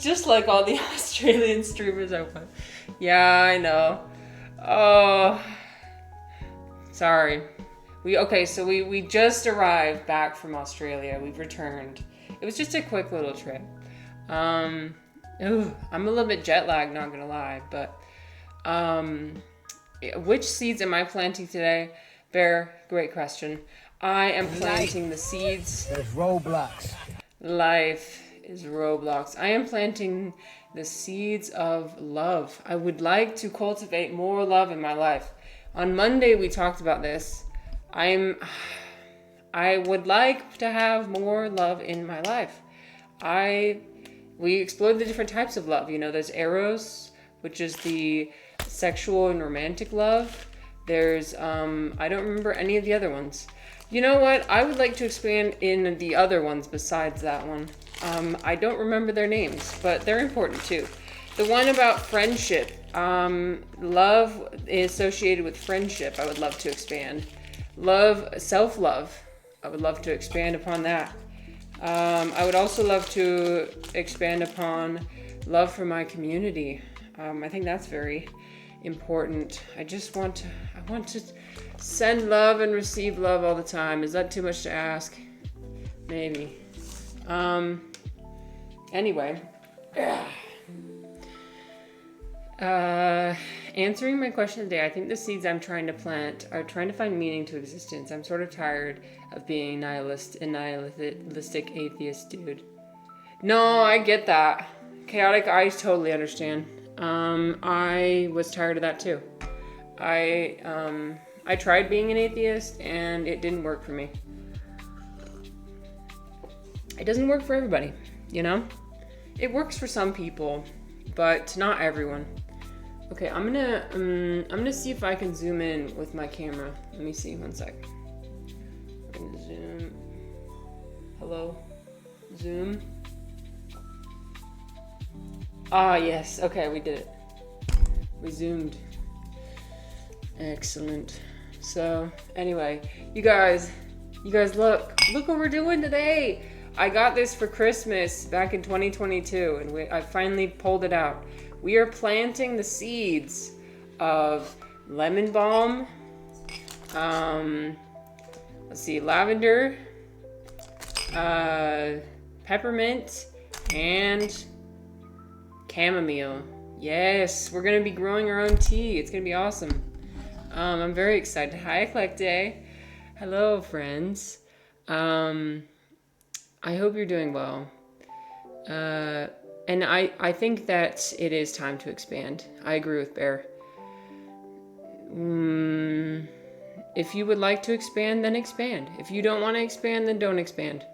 Just like all the Australian streamers I want. Yeah, I know. Oh, sorry. So we just arrived back from Australia. We've returned. It was just a quick little trip. Um, I'm a little bit jet lagged, not gonna lie, but which seeds am I planting today? Bear, great question. I am planting the seeds. There's Roblox. Life is Roblox. I am planting the seeds of love. I would like to cultivate more love in my life. On Monday we talked about this. I would like to have more love in my life. We explored the different types of love. You know, there's eros, which is the sexual and romantic love. There's I don't remember any of the other ones. You know what? I would like to expand in the other ones besides that one. I don't remember their names, but they're important too. The one about friendship, love is associated with friendship. I would love to expand. Love, self-love. I would love to expand upon that. I would also love to expand upon love for my community. I think that's very important. I want to send love and receive love all the time. Is that too much to ask? Maybe. Anyway. Answering my question today, I think the seeds I'm trying to plant are trying to find meaning to existence. I'm sort of tired of being nihilistic atheist dude. No, I get that. Chaotic, I totally understand. I was tired of that too. I tried being an atheist and it didn't work for me. It doesn't work for everybody, you know? It works for some people, but not everyone. Okay, I'm gonna see if I can zoom in with my camera. Let me see, one sec. I'm gonna zoom. Hello? Zoom. Ah, yes. Okay, we did it. We zoomed. Excellent. So, anyway, you guys look what we're doing today. I got this for Christmas back in 2022, and I finally pulled it out. We are planting the seeds of lemon balm, lavender, peppermint, and chamomile. Yes, we're gonna be growing our own tea. It's gonna be awesome. I'm very excited. Hi, Eclecte. Hello, friends. I hope you're doing well. And I think that it is time to expand. I agree with Bear. If you would like to expand, then expand. If you don't want to expand, then don't expand.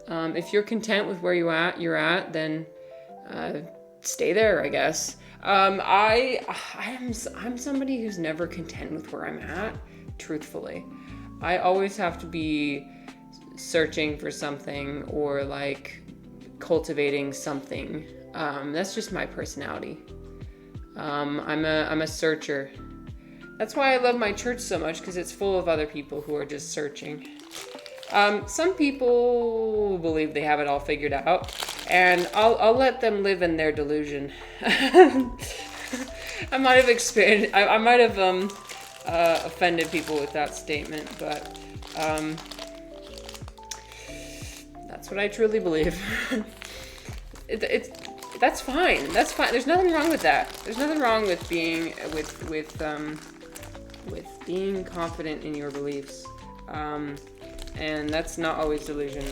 If you're content with where you're at, then stay there, I guess. I'm somebody who's never content with where I'm at, truthfully. I always have to be searching for something or like cultivating something. That's just my personality. I'm a searcher. That's why I love my church so much, because it's full of other people who are just searching. Some people believe they have it all figured out, and I'll let them live in their delusion. I might have offended people with that statement, but that's what I truly believe. That's fine. That's fine. There's nothing wrong with that. There's nothing wrong with being with being confident in your beliefs. And that's not always delusion.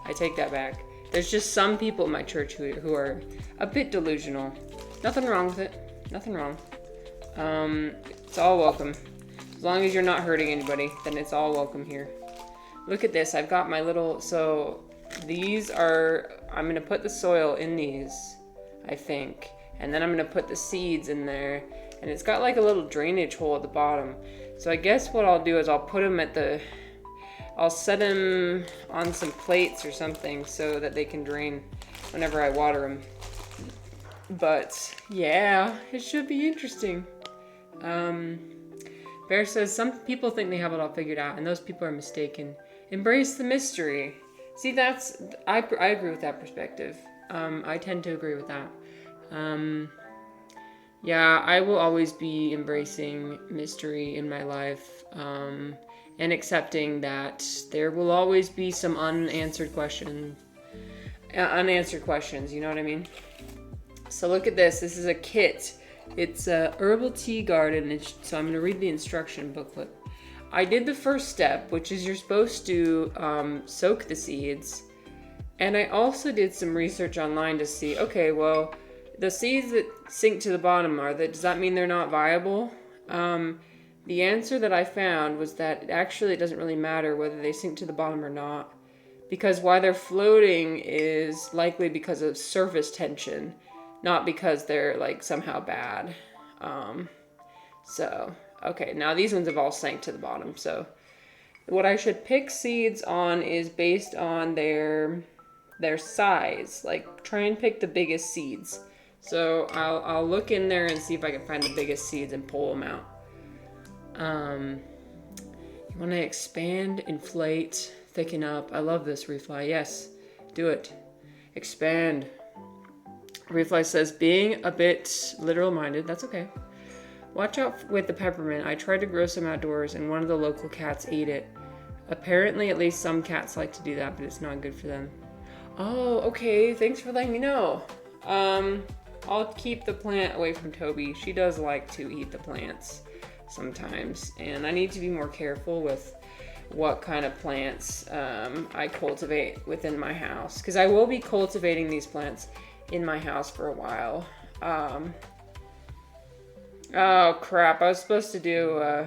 I take that back. There's just some people in my church who are a bit delusional. Nothing wrong with it. Nothing wrong. It's all welcome. As long as you're not hurting anybody, then it's all welcome here. Look at this. I've got my little... So these are... I'm going to put the soil in these, I think. And then I'm going to put the seeds in there. And it's got like a little drainage hole at the bottom. So I guess what I'll do is I'll put them at the... I'll set them on some plates or something so that they can drain whenever I water them. But yeah, it should be interesting. Bear says some people think they have it all figured out, and those people are mistaken. Embrace the mystery. See, I agree with that perspective. I tend to agree with that. Um, yeah, I will always be embracing mystery in my life, and accepting that there will always be some unanswered questions. You know what I mean? So look at this. This is a kit. It's a herbal tea garden. So I'm going to read the instruction booklet. I did the first step, which is you're supposed to soak the seeds. And I also did some research online to see, okay, well, the seeds that sink to the bottom, does that mean they're not viable? The answer that I found was that it doesn't really matter whether they sink to the bottom or not, because why they're floating is likely because of surface tension, not because they're like somehow bad. Okay, now these ones have all sank to the bottom. So what I should pick seeds on is based on their size. Like, try and pick the biggest seeds. So I'll look in there and see if I can find the biggest seeds and pull them out. You want to expand, inflate, thicken up. I love this, Refly. Yes, do it. Expand. Refly says, being a bit literal-minded. That's okay. Watch out with the peppermint. I tried to grow some outdoors, and one of the local cats ate it. Apparently, at least some cats like to do that, but it's not good for them. Oh, okay. Thanks for letting me know. I'll keep the plant away from Toby. She does like to eat the plants sometimes, and I need to be more careful with what kind of plants I cultivate within my house, because I will be cultivating these plants in my house for a while. Oh crap, I was supposed to do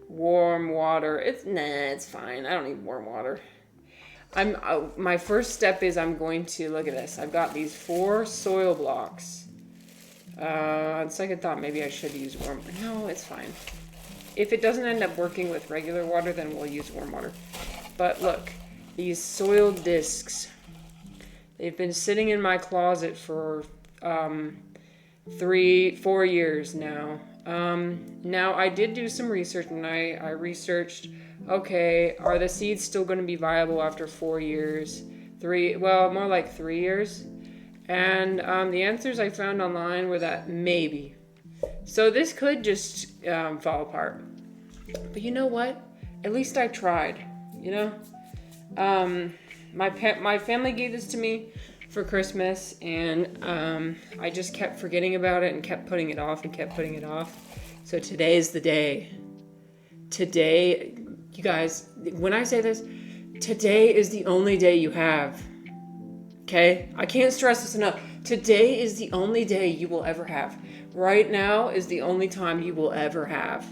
warm water. It's fine. I don't need warm water. My first step is I'm going to, look at this. I've got these 4 soil blocks. On second thought, maybe I should use warm. No, it's fine. If it doesn't end up working with regular water, then we'll use warm water. But look, these soil discs. They've been sitting in my closet for 3-4 years now. Now I did do some research, and I researched, okay, are the seeds still going to be viable after 4 years? More like 3 years. And the answers I found online were that maybe. So this could just fall apart. But you know what? At least I tried, you know? My family gave this to me for Christmas, and I just kept forgetting about it and kept putting it off and kept putting it off. So today is the day. Today, you guys, when I say this, today is the only day you have. Okay? I can't stress this enough. Today is the only day you will ever have. Right now is the only time you will ever have.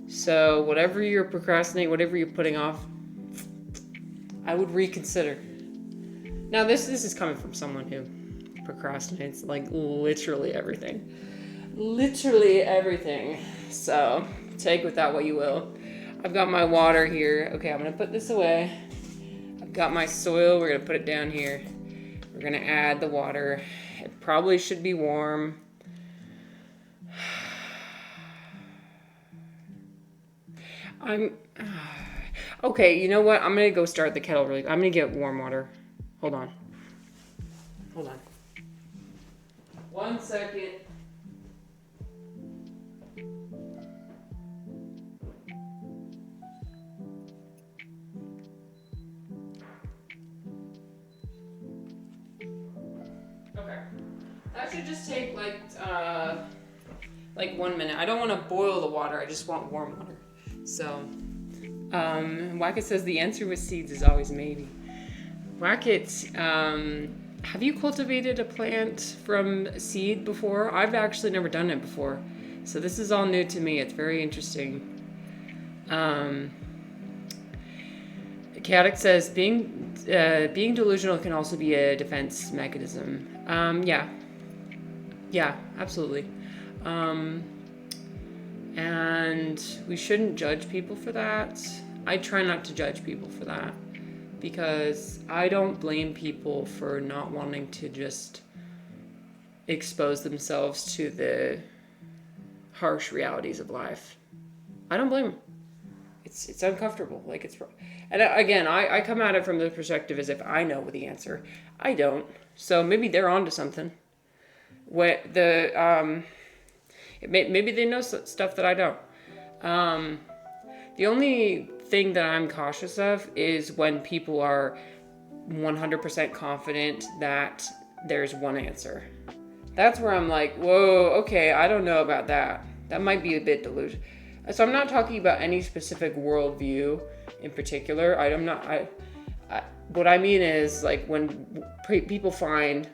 So whatever you're procrastinating, whatever you're putting off, I would reconsider. Now this is coming from someone who procrastinates like literally everything. Literally everything. So take with that what you will. I've got my water here. Okay, I'm gonna put this away. I've got my soil. We're gonna put it down here. We're gonna add the water. It probably should be warm. Okay, you know what? I'm gonna go start the kettle really. I'm gonna get warm water. Hold on. 1 second. Okay. That should just take like 1 minute. I don't want to boil the water. I just want warm water. So, Wacket says the answer with seeds is always maybe. Wacket, have you cultivated a plant from seed before? I've actually never done it before. So this is all new to me. It's very interesting. Chaotic says being delusional can also be a defense mechanism. Yeah, absolutely. And we shouldn't judge people for that. I try not to judge people for that, because I don't blame people for not wanting to just expose themselves to the harsh realities of life. I don't blame them. It's uncomfortable. Like and again, I come at it from the perspective as if I know the answer. I don't. So maybe they're onto something. Maybe they know stuff that I don't. The only thing that I'm cautious of is when people are 100% confident that there's one answer. That's where I'm like, whoa, okay, I don't know about that. That might be a bit delusional. So I'm not talking about any specific worldview in particular. What I mean is like when people find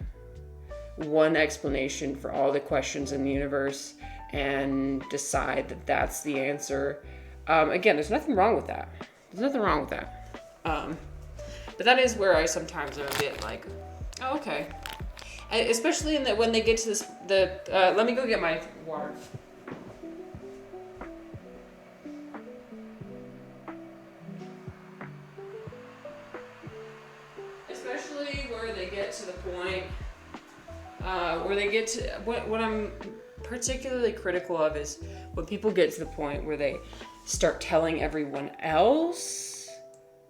one explanation for all the questions in the universe and decide that that's the answer. Again, there's nothing wrong with that. But that is where I sometimes am a bit like, oh, okay. Especially when they get to this, let me go get my water. Especially where they get to the point, what I'm particularly critical of is when people get to the point where they start telling everyone else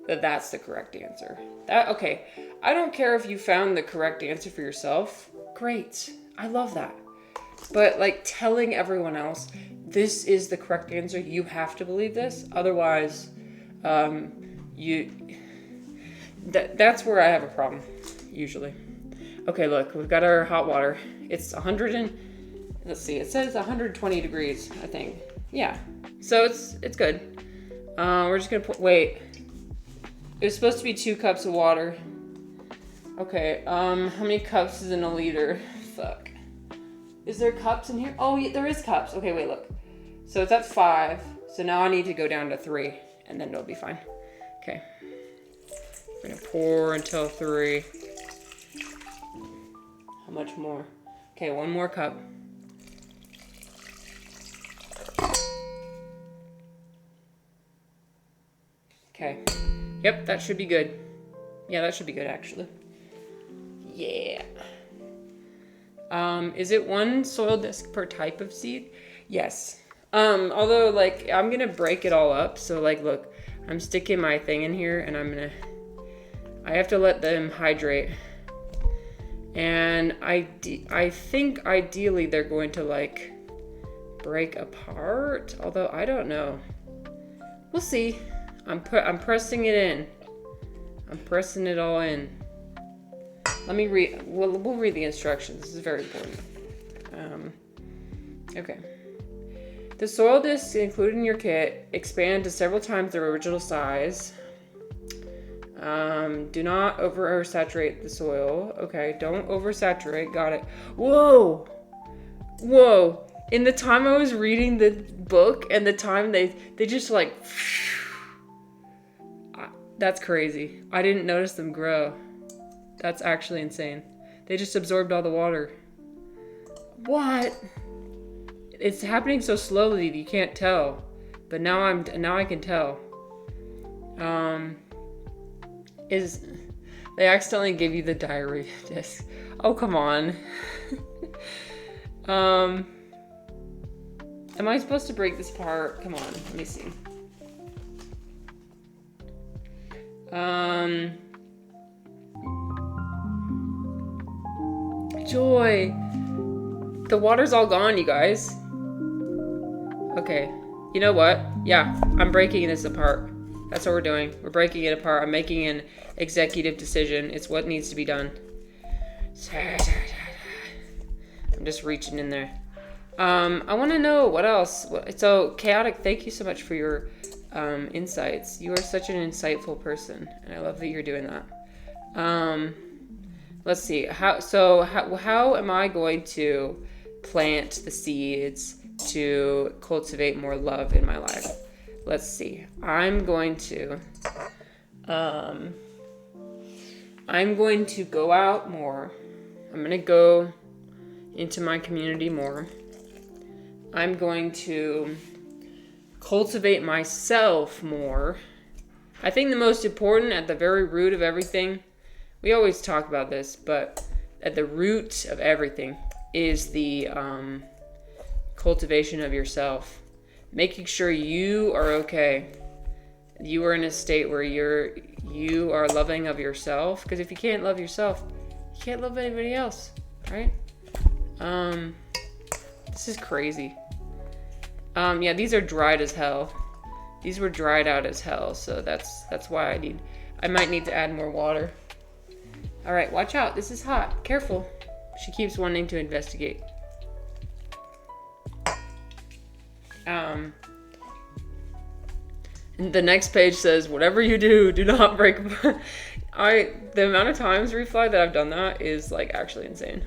that that's the correct answer. Okay, I don't care if you found the correct answer for yourself. Great, I love that. But like telling everyone else, this is the correct answer, you have to believe this. Otherwise, that's where I have a problem, usually. Okay, look, we've got our hot water. It's let's see, it says 120 degrees, I think. Yeah, so it's good. We're just gonna wait. It was supposed to be 2 cups of water. Okay, how many cups is in a liter? Fuck. Is there cups in here? Oh, yeah, there is cups. Okay, wait, look. So it's at 5. So now I need to go down to 3, and then it'll be fine. Okay. We're gonna pour until 3. How much more? Okay, 1 more cup. Okay. Yep, that should be good. Yeah, that should be good, actually. Yeah. Is it 1 soil disc per type of seed? Yes. Although, like, I'm gonna break it all up. So, like, look, I'm sticking my thing in here, and I have to let them hydrate. And I think ideally they're going to, like, break apart. Although, I don't know. We'll see. I'm pressing it in. I'm pressing it all in. Let me read. We'll read the instructions. This is very important. Okay. The soil discs included in your kit expand to several times their original size. Do not oversaturate the soil. Okay, don't oversaturate. Got it. Whoa! In the time I was reading the book and the time they just like... That's crazy. I didn't notice them grow. That's actually insane. They just absorbed all the water. What? It's happening so slowly that you can't tell. But now I can tell. They accidentally give you the diarrhea disc. Oh, come on. Am I supposed to break this apart? Come on, let me see. Joy. The water's all gone, you guys. Okay. You know what? Yeah, I'm breaking this apart. That's what we're doing. We're breaking it apart. I'm making an executive decision. It's what needs to be done. I'm just reaching in there. I want to know what else. So, Chaotic, thank you so much for your insights. You are such an insightful person, and I love that you're doing that. Let's see. How am I going to plant the seeds to cultivate more love in my life? Let's see. I'm going to go out more. I'm going to go into my community more. I'm going to cultivate myself more. I think the most important, at the very root of everything, we always talk about this, but at the root of everything is the cultivation of yourself. Making sure you are okay. you are in a state where you are loving of yourself. Because if you can't love yourself, you can't love anybody else, right? This is crazy. Yeah, these are dried as hell. These were dried out as hell, so that's why I might need to add more water. All right, watch out. This is hot. Careful. She keeps wanting to investigate. The next page says, whatever you do, do not break. The amount of times, Refly, that I've done that is like actually insane.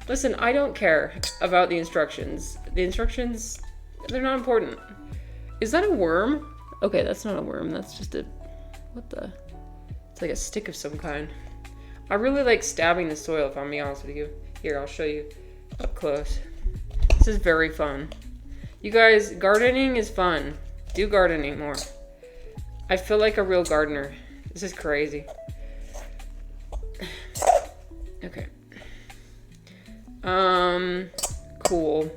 Listen, I don't care about the instructions. The instructions, they're not important. Is that a worm? Okay, that's not a worm. That's just a, what the? It's like a stick of some kind. I really like stabbing the soil, if I'm being honest with you. Here, I'll show you up close. This is very fun. You guys, gardening is fun. Do gardening more. I feel like a real gardener. This is crazy. Okay. Cool.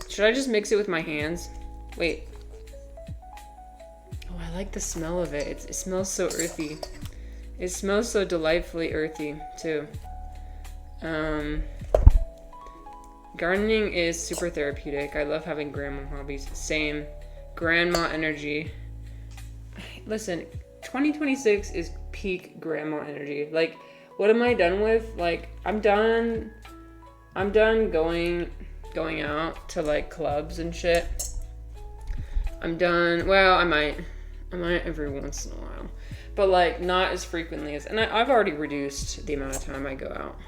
Should I just mix it with my hands? Wait. Oh, I like the smell of it. It smells so earthy. It smells so delightfully earthy, too. Gardening is super therapeutic. I love having grandma hobbies. Same. Grandma energy. Listen, 2026 is peak grandma energy. Like, what am I done with? Like, I'm done going out to like clubs and shit. I'm done. Well, I might every once in a while, but like not as frequently as. And I've already reduced the amount of time I go out.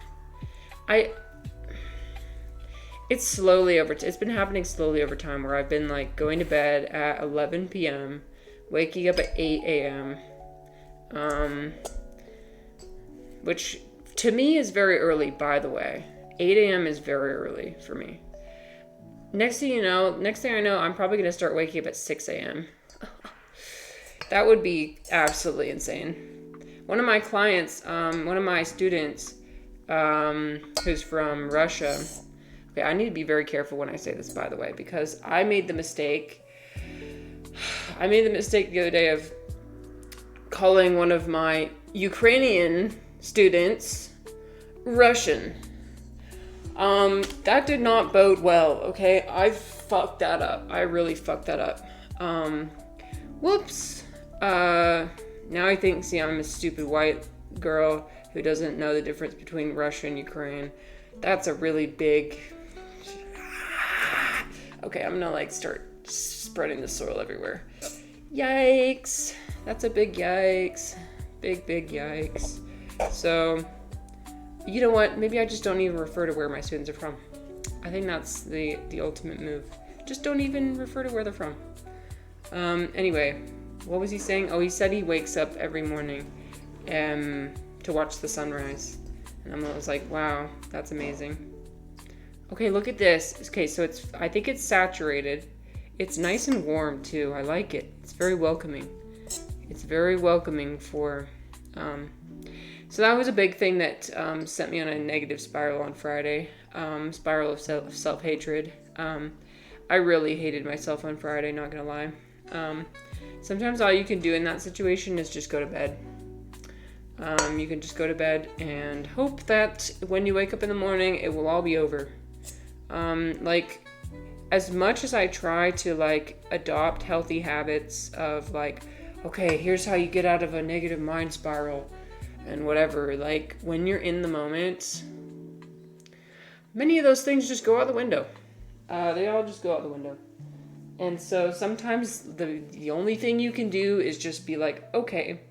It's slowly it's been happening slowly over time, where I've been like going to bed at 11 p.m., waking up at 8 a.m., which to me is very early, by the way. 8 a.m. is very early for me. Next thing I know, I'm probably going to start waking up at 6 a.m. That would be absolutely insane. One of my clients, one of my students, who's from Russia. Okay, I need to be very careful when I say this, by the way, because I made the mistake the other day of calling one of my Ukrainian students Russian. That did not bode well, okay? I fucked that up. I really fucked that up. Whoops. Now I think, I'm a stupid white girl who doesn't know the difference between Russia and Ukraine. That's a really big... Okay, I'm gonna like start spreading the soil everywhere. Yikes. That's a big yikes. Big yikes. So, you know what? Maybe I just don't even refer to where my students are from. I think that's the ultimate move. Just don't even refer to where they're from. Anyway, what was he saying? Oh, he said he wakes up every morning to watch the sunrise. And I was like, wow, that's amazing. Okay, look at this. Okay, so I think it's saturated. It's nice and warm too. I like it. It's very welcoming. It's very welcoming for, so that was a big thing that sent me on a negative spiral on Friday. Spiral of self-hatred. I really hated myself on Friday, not gonna lie. Sometimes all you can do in that situation is just go to bed. You can just go to bed and hope that when you wake up in the morning, it will all be over. Like, as much as I try to like adopt healthy habits of like, okay, here's how you get out of a negative mind spiral and whatever, like when you're in the moment, many of those things just go out the window. They all just go out the window. And so sometimes the only thing you can do is just be like, okay,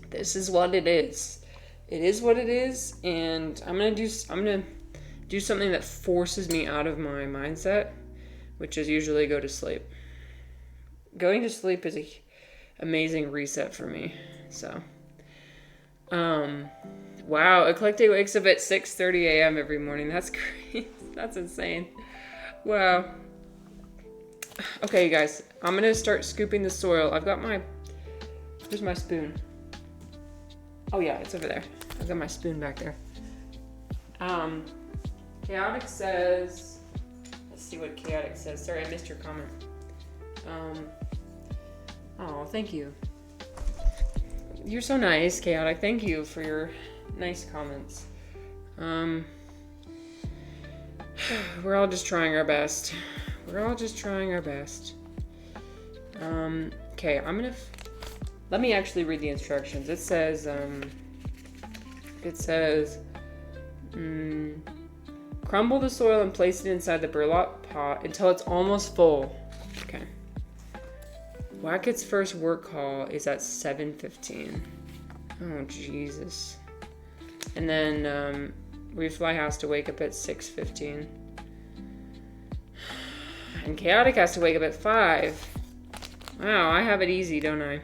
this is what it is. It is what it is, and I'm gonna do something that forces me out of my mindset, which is usually go to sleep. Going to sleep is a amazing reset for me. So, wow, Eclectic wakes up at 6:30 a.m. every morning. That's crazy. That's insane. Wow. Okay, you guys, I'm gonna start scooping the soil. Where's my spoon? Oh yeah, it's over there. I've got my spoon back there. Chaotic says, let's see what Chaotic says. Sorry, I missed your comment. Oh, thank you. You're so nice, Chaotic. Thank you for your nice comments. We're all just trying our best. Okay, let me actually read the instructions. It says, crumble the soil and place it inside the burlap pot until it's almost full. Okay. Wackett's first work call is at 7:15. Oh, Jesus. And then, Refly has to wake up at 6:15. And Chaotic has to wake up at 5. Wow, I have it easy, don't I?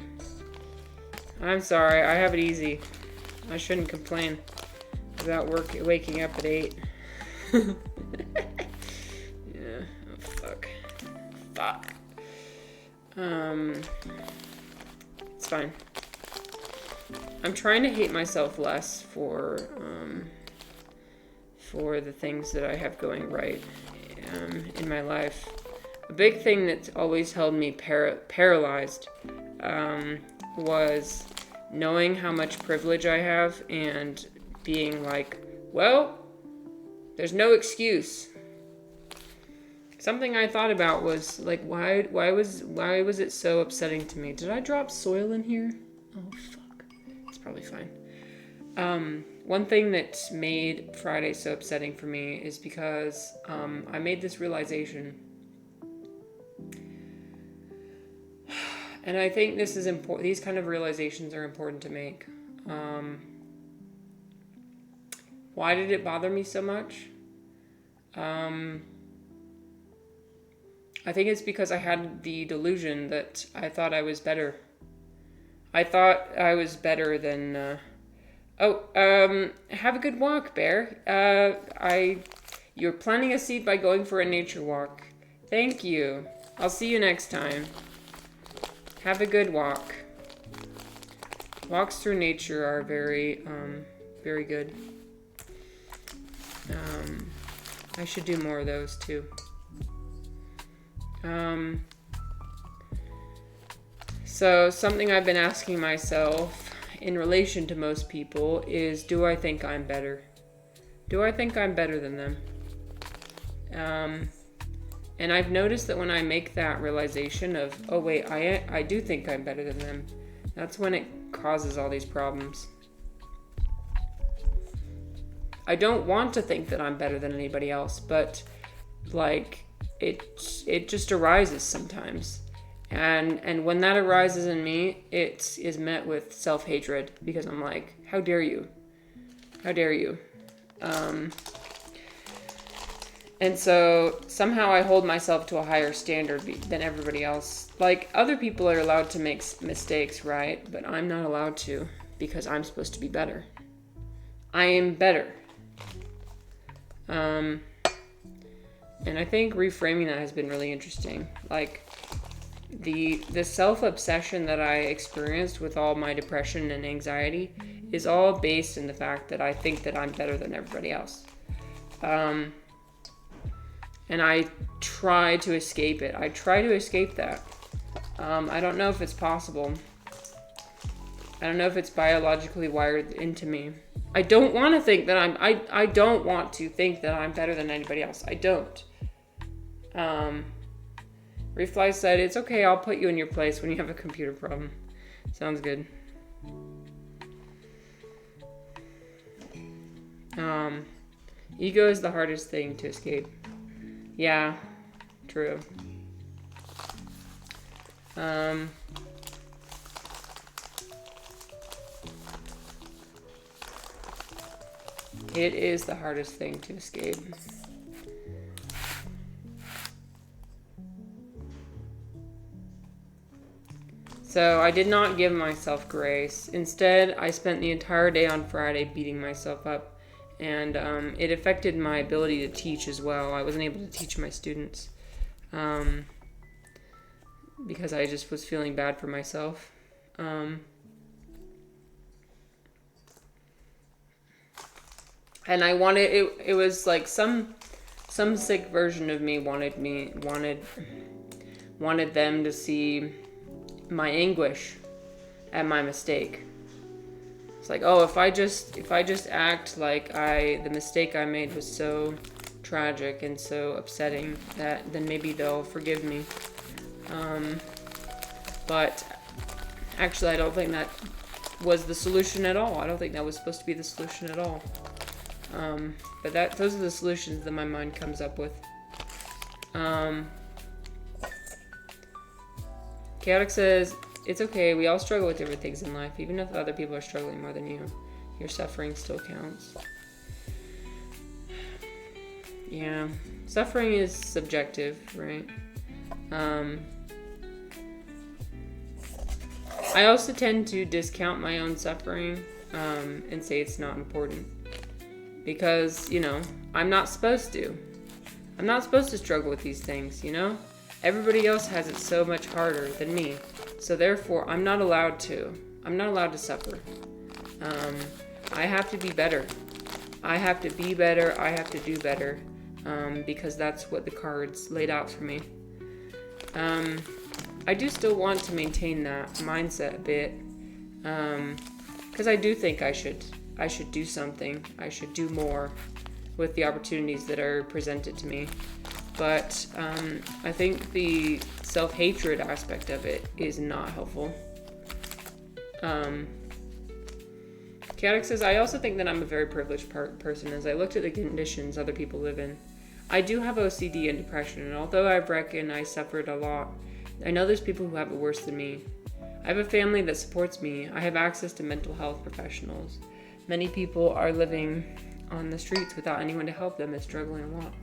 I'm sorry, I have it easy. I shouldn't complain about waking up at 8. Yeah, oh, fuck. It's fine. I'm trying to hate myself less for the things that I have going right in my life. A big thing that's always held me paralyzed was knowing how much privilege I have and being like, well, there's no excuse. Something I thought about was like, why was it so upsetting to me? Did I drop soil in here? Oh fuck, it's probably fine. One thing that made Friday so upsetting for me is because I made this realization, and I think this is important. These kind of realizations are important to make. Why did it bother me so much? I think it's because I had the delusion that I thought I was better. I thought I was better than... have a good walk, Bear. You're planting a seed by going for a nature walk. Thank you. I'll see you next time. Have a good walk. Walks through nature are very, very good. I should do more of those too. So something I've been asking myself in relation to most people is, do I think I'm better? Do I think I'm better than them? And I've noticed that when I make that realization of, oh wait, I do think I'm better than them, that's when it causes all these problems. I don't want to think that I'm better than anybody else, but like it just arises sometimes. And when that arises in me, it is met with self-hatred because I'm like, how dare you? How dare you? And so somehow I hold myself to a higher standard than everybody else. Like, other people are allowed to make mistakes, right? But I'm not allowed to because I'm supposed to be better. I am better. And I think reframing that has been really interesting. Like, the self-obsession that I experienced with all my depression and anxiety is all based in the fact that I think that I'm better than everybody else. And I try to escape it. I try to escape that. I don't know if it's possible. I don't know if it's biologically wired into me. I don't want to think that I don't want to think that I'm better than anybody else. I don't. Refly said, it's okay, I'll put you in your place when you have a computer problem. Sounds good. Ego is the hardest thing to escape. Yeah, true. It is the hardest thing to escape. So I did not give myself grace. Instead, I spent the entire day on Friday beating myself up. And it affected my ability to teach as well. I wasn't able to teach my students because I just was feeling bad for myself. And I wanted it was like some sick version of me wanted them to see my anguish at my mistake. It's like, oh, if I just act like the mistake I made was so tragic and so upsetting, that then maybe they'll forgive me. But actually, I don't think that was the solution at all. I don't think that was supposed to be the solution at all. But those are the solutions that my mind comes up with. Chaotic says, it's okay, we all struggle with different things in life. Even if other people are struggling more than you, your suffering still counts. Yeah, suffering is subjective, right? I also tend to discount my own suffering and say it's not important. Because, I'm not supposed to. I'm not supposed to struggle with these things, Everybody else has it so much harder than me. So therefore, I'm not allowed to. I'm not allowed to suffer. I have to be better. I have to be better. I have to do better. Because that's what the cards laid out for me. I do still want to maintain that mindset a bit. Because I do think I should do something. I should do more with the opportunities that are presented to me. But I think the self-hatred aspect of it is not helpful. Chaotic says, I also think that I'm a very privileged person. As I looked at the conditions other people live in, I do have OCD and depression, and although I reckon I suffered a lot, I know there's people who have it worse than me. I have a family that supports me. I have access to mental health professionals. Many people are living on the streets without anyone to help them and struggling a lot.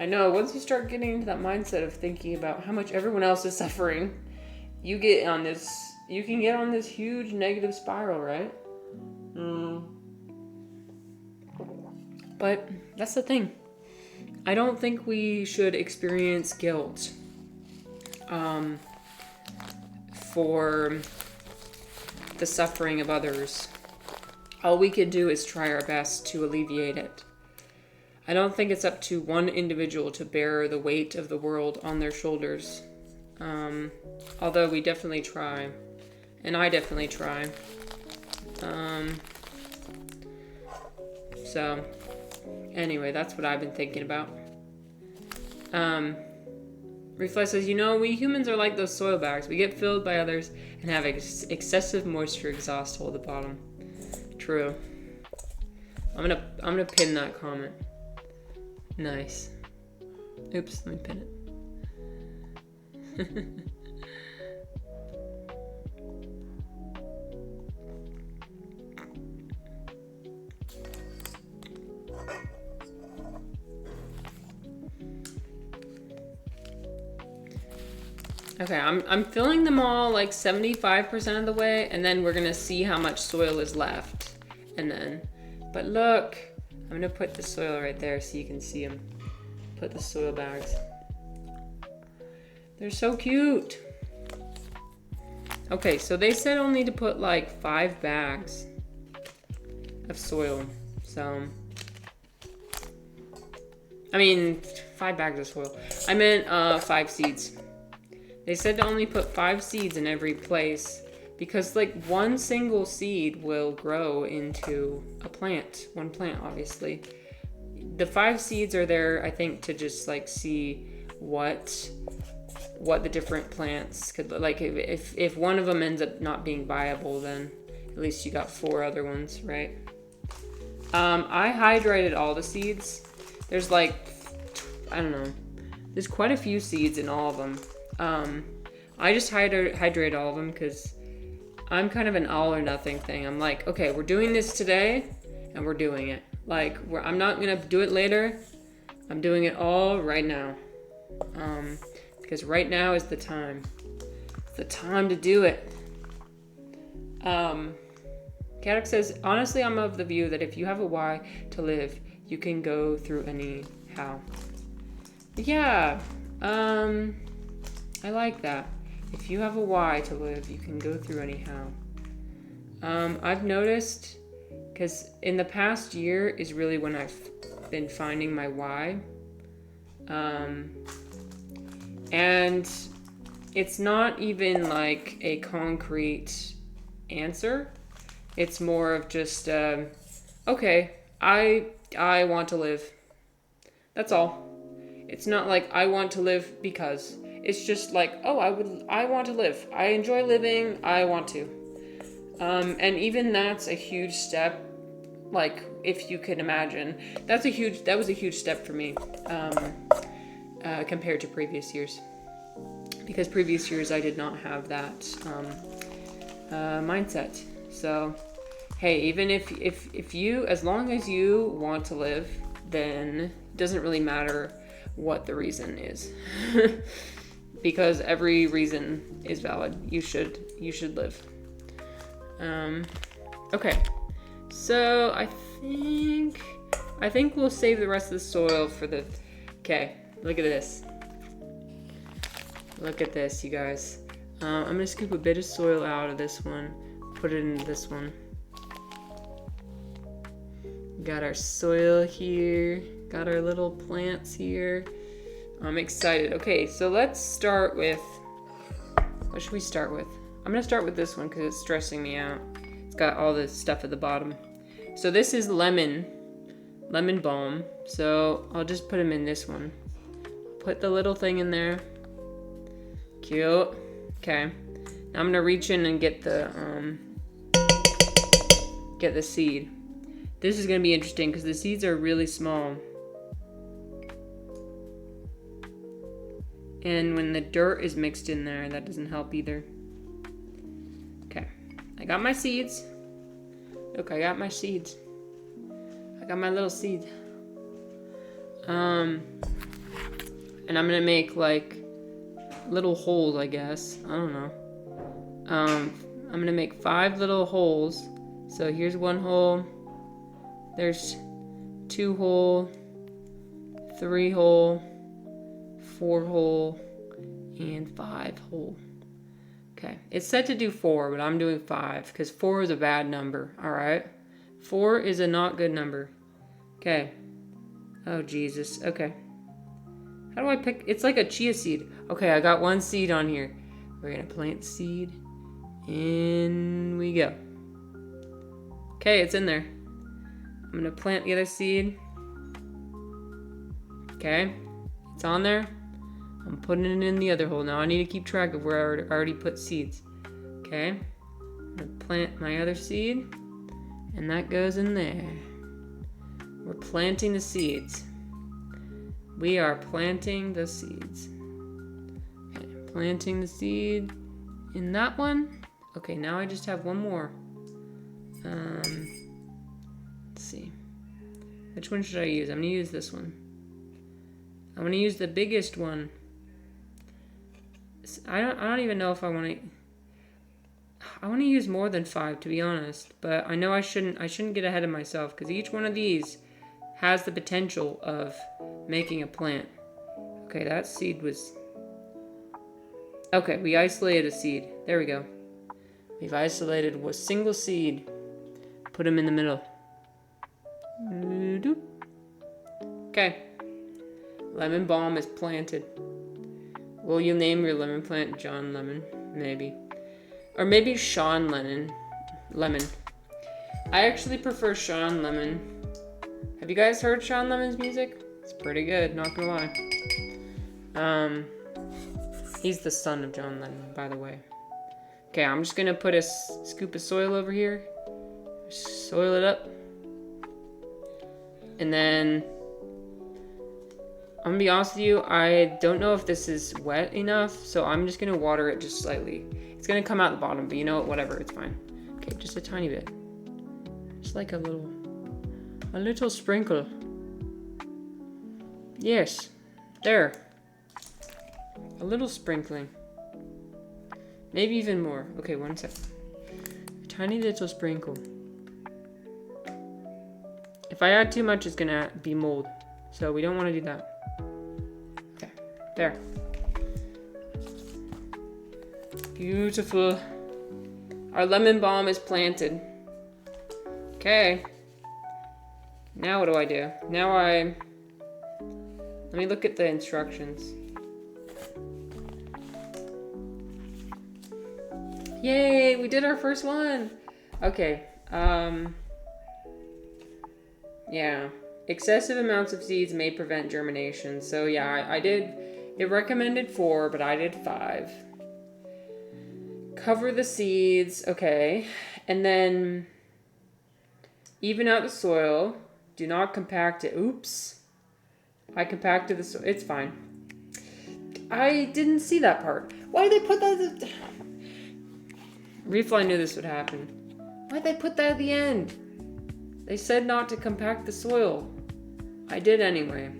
I know, once you start getting into that mindset of thinking about how much everyone else is suffering, you can get on this huge negative spiral, right? But that's the thing. I don't think we should experience guilt for the suffering of others. All we can do is try our best to alleviate it. I don't think it's up to one individual to bear the weight of the world on their shoulders. Although we definitely try. And I definitely try. So, anyway, that's what I've been thinking about. Reflex says, we humans are like those soil bags. We get filled by others and have excessive moisture exhaust hold the bottom. True. I'm gonna pin that comment. Nice. Oops, let me pin it. Okay, I'm filling them all like 75% of the way, and then we're gonna see how much soil is left. But look, I'm gonna put the soil right there so you can see them. Put the soil bags. They're so cute. Okay, so they said only to put like 5 bags of soil. So, 5 bags of soil. I meant 5 seeds. They said to only put 5 seeds in every place because like one single seed will grow into a plant. One plant, obviously. The 5 seeds are there, I think, to just like see what the different plants could look like. If one of them ends up not being viable, then at least you got 4 other ones, right? I hydrated all the seeds. There's like, I don't know. There's quite a few seeds in all of them. I just hydrate all of them because I'm kind of an all or nothing thing. I'm like, okay, we're doing this today and we're doing it. Like, I'm not going to do it later. I'm doing it all right now. Because right now is the time. It's the time to do it. Kadak says, honestly, I'm of the view that if you have a why to live, you can go through any how. Yeah, I like that. If you have a why to live, you can go through anyhow. I've noticed, because in the past year is really when I've been finding my why. And it's not even like a concrete answer. It's more of just, okay, I want to live. That's all. It's not like I want to live because. It's just like, oh, I want to live. I enjoy living. I want to. And even that's a huge step. Like, if you can imagine, that was a huge step for me, compared to previous years. Because previous years I did not have that mindset. So, hey, even if you, as long as you want to live, then it doesn't really matter what the reason is. Because every reason is valid. You should live. Okay. So I think we'll save the rest of the soil for the. Okay, look at this. Look at this, you guys. I'm gonna scoop a bit of soil out of this one, put it into this one. Got our soil here. Got our little plants here. I'm excited. Okay, so let's start with. What should we start with? I'm gonna start with this one because it's stressing me out. It's got all this stuff at the bottom. So this is lemon balm. So I'll just put them in this one. Put the little thing in there. Cute. Okay. Now I'm gonna reach in and get the seed. This is gonna be interesting because the seeds are really small. And when the dirt is mixed in there, that doesn't help either. Okay. I got my seeds. Look, I got my seeds. I got my little seed. And I'm gonna make like little holes, I guess. I don't know. I'm gonna make 5 little holes. So here's 1 hole. There's 2 hole, 3 hole, 4 hole, and 5 hole. Okay, it's set to do 4, but I'm doing 5 because 4 is a bad number. All right, 4 is a not good number. Okay. Oh Jesus. Okay. How do I pick? It's like a chia seed. Okay, I got 1 seed on here. We're gonna plant seed. In we go. Okay, it's in there. I'm gonna plant the other seed. Okay, it's on there. I'm putting it in the other hole. Now I need to keep track of where I already put seeds. Okay, I'm gonna plant my other seed, and that goes in there. We're planting the seeds. We are planting the seeds. Okay, planting the seed in that one. Okay, now I just have 1 more. Let's see. Which one should I use? I'm gonna use this one. I'm gonna use the biggest one. I don't even know if I want to. I want to use more than 5, to be honest. But I know I shouldn't get ahead of myself because each one of these has the potential of making a plant. Okay, that seed was. Okay, we isolated a seed. There we go. We've isolated a single seed. Put them in the middle. Okay. Lemon balm is planted. Will you name your lemon plant John Lemon? Maybe. Or maybe Sean Lemon. I actually prefer Sean Lemon. Have you guys heard Sean Lemon's music? It's pretty good, not gonna lie. He's the son of John Lennon, by the way. Okay, I'm just gonna put a scoop of soil over here. Soil it up. And then, I'm gonna be honest with you, I don't know if this is wet enough, so I'm just gonna water it just slightly. It's gonna come out the bottom, but you know what, whatever, it's fine. Okay, just a tiny bit. Just like a little sprinkle. Yes, there. A little sprinkling. Maybe even more. Okay, 1 sec. A tiny little sprinkle. If I add too much, it's gonna be mold. So we don't want to do that. Okay, there. Beautiful. Our lemon balm is planted. Okay. Now what do I do? Let me look at the instructions. Yay, we did our first one. Okay. Yeah. Excessive amounts of seeds may prevent germination. So yeah, I did, it recommended 4, but I did 5. Cover the seeds, okay. And then even out the soil. Do not compact it. Oops. I compacted the soil. It's fine. I didn't see that part. Why did they put that? Refly knew this would happen. Why'd they put that at the end? They said not to compact the soil. I did anyway.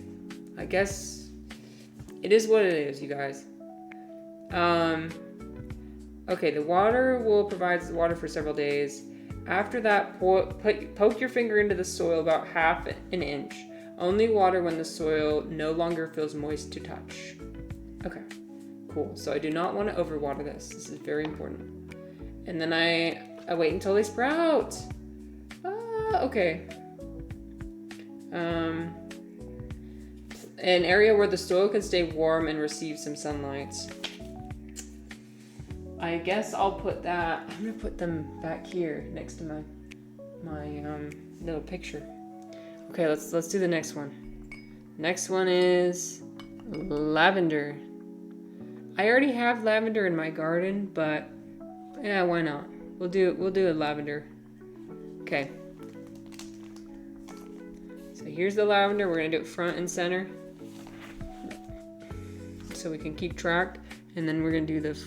I guess it is what it is, you guys. Okay, the water will provide the water for several days. After that, poke your finger into the soil about half an inch. Only water when the soil no longer feels moist to touch. Okay, cool. So I do not want to overwater this. This is very important. And then I wait until they sprout. Okay. An area where the soil can stay warm and receive some sunlight. I guess I'll put that. I'm gonna put them back here next to my little picture. Okay, let's do the next one. Next one is lavender. I already have lavender in my garden, but yeah, why not? We'll do a lavender. Okay. So here's the lavender. We're gonna do it front and center, so we can keep track. And then we're gonna do the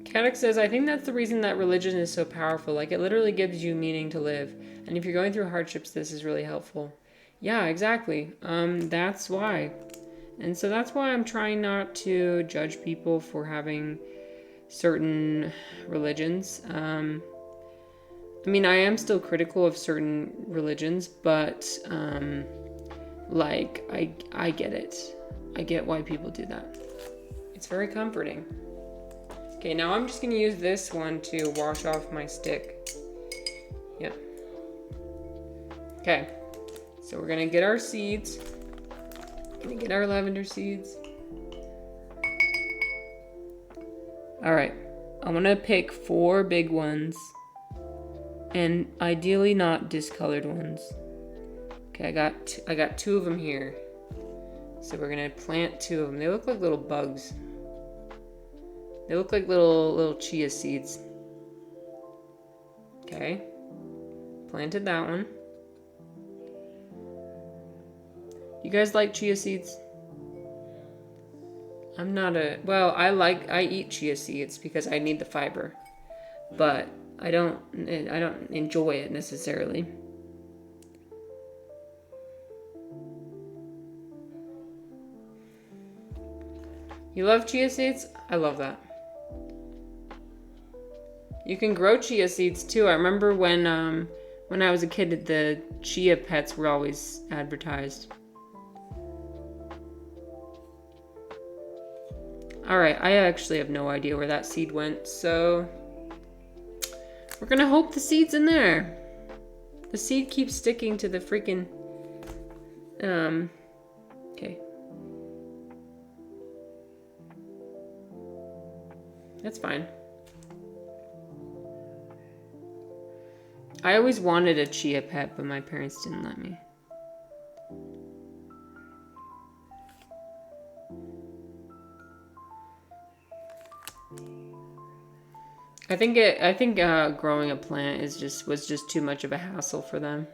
Kaddock says, I think that's the reason that religion is so powerful. Like, it literally gives you meaning to live. And if you're going through hardships, this is really helpful. Yeah, exactly. That's why. And so that's why I'm trying not to judge people for having certain religions. I mean, I am still critical of certain religions, but, like, I get it. I get why people do that. It's very comforting. Okay, now I'm just going to use this one to wash off my stick. Yep. Okay, so we're going to get our seeds. Going to get our lavender seeds. All right, I'm going to pick 4 big ones. And ideally not discolored ones. Okay, I got 2 of them here. So we're going to plant 2 of them. They look like little bugs. They look like little chia seeds. Okay. Planted that one. You guys like chia seeds? I'm not well, I eat chia seeds because I need the fiber. But I don't enjoy it necessarily. You love chia seeds? I love that. You can grow chia seeds too. I remember when I was a kid, the chia pets were always advertised. Alright, I actually have no idea where that seed went, so we're gonna hope the seed's in there. The seed keeps sticking to the freaking okay. That's fine. I always wanted a chia pet, but my parents didn't let me. I think growing a plant was just too much of a hassle for them.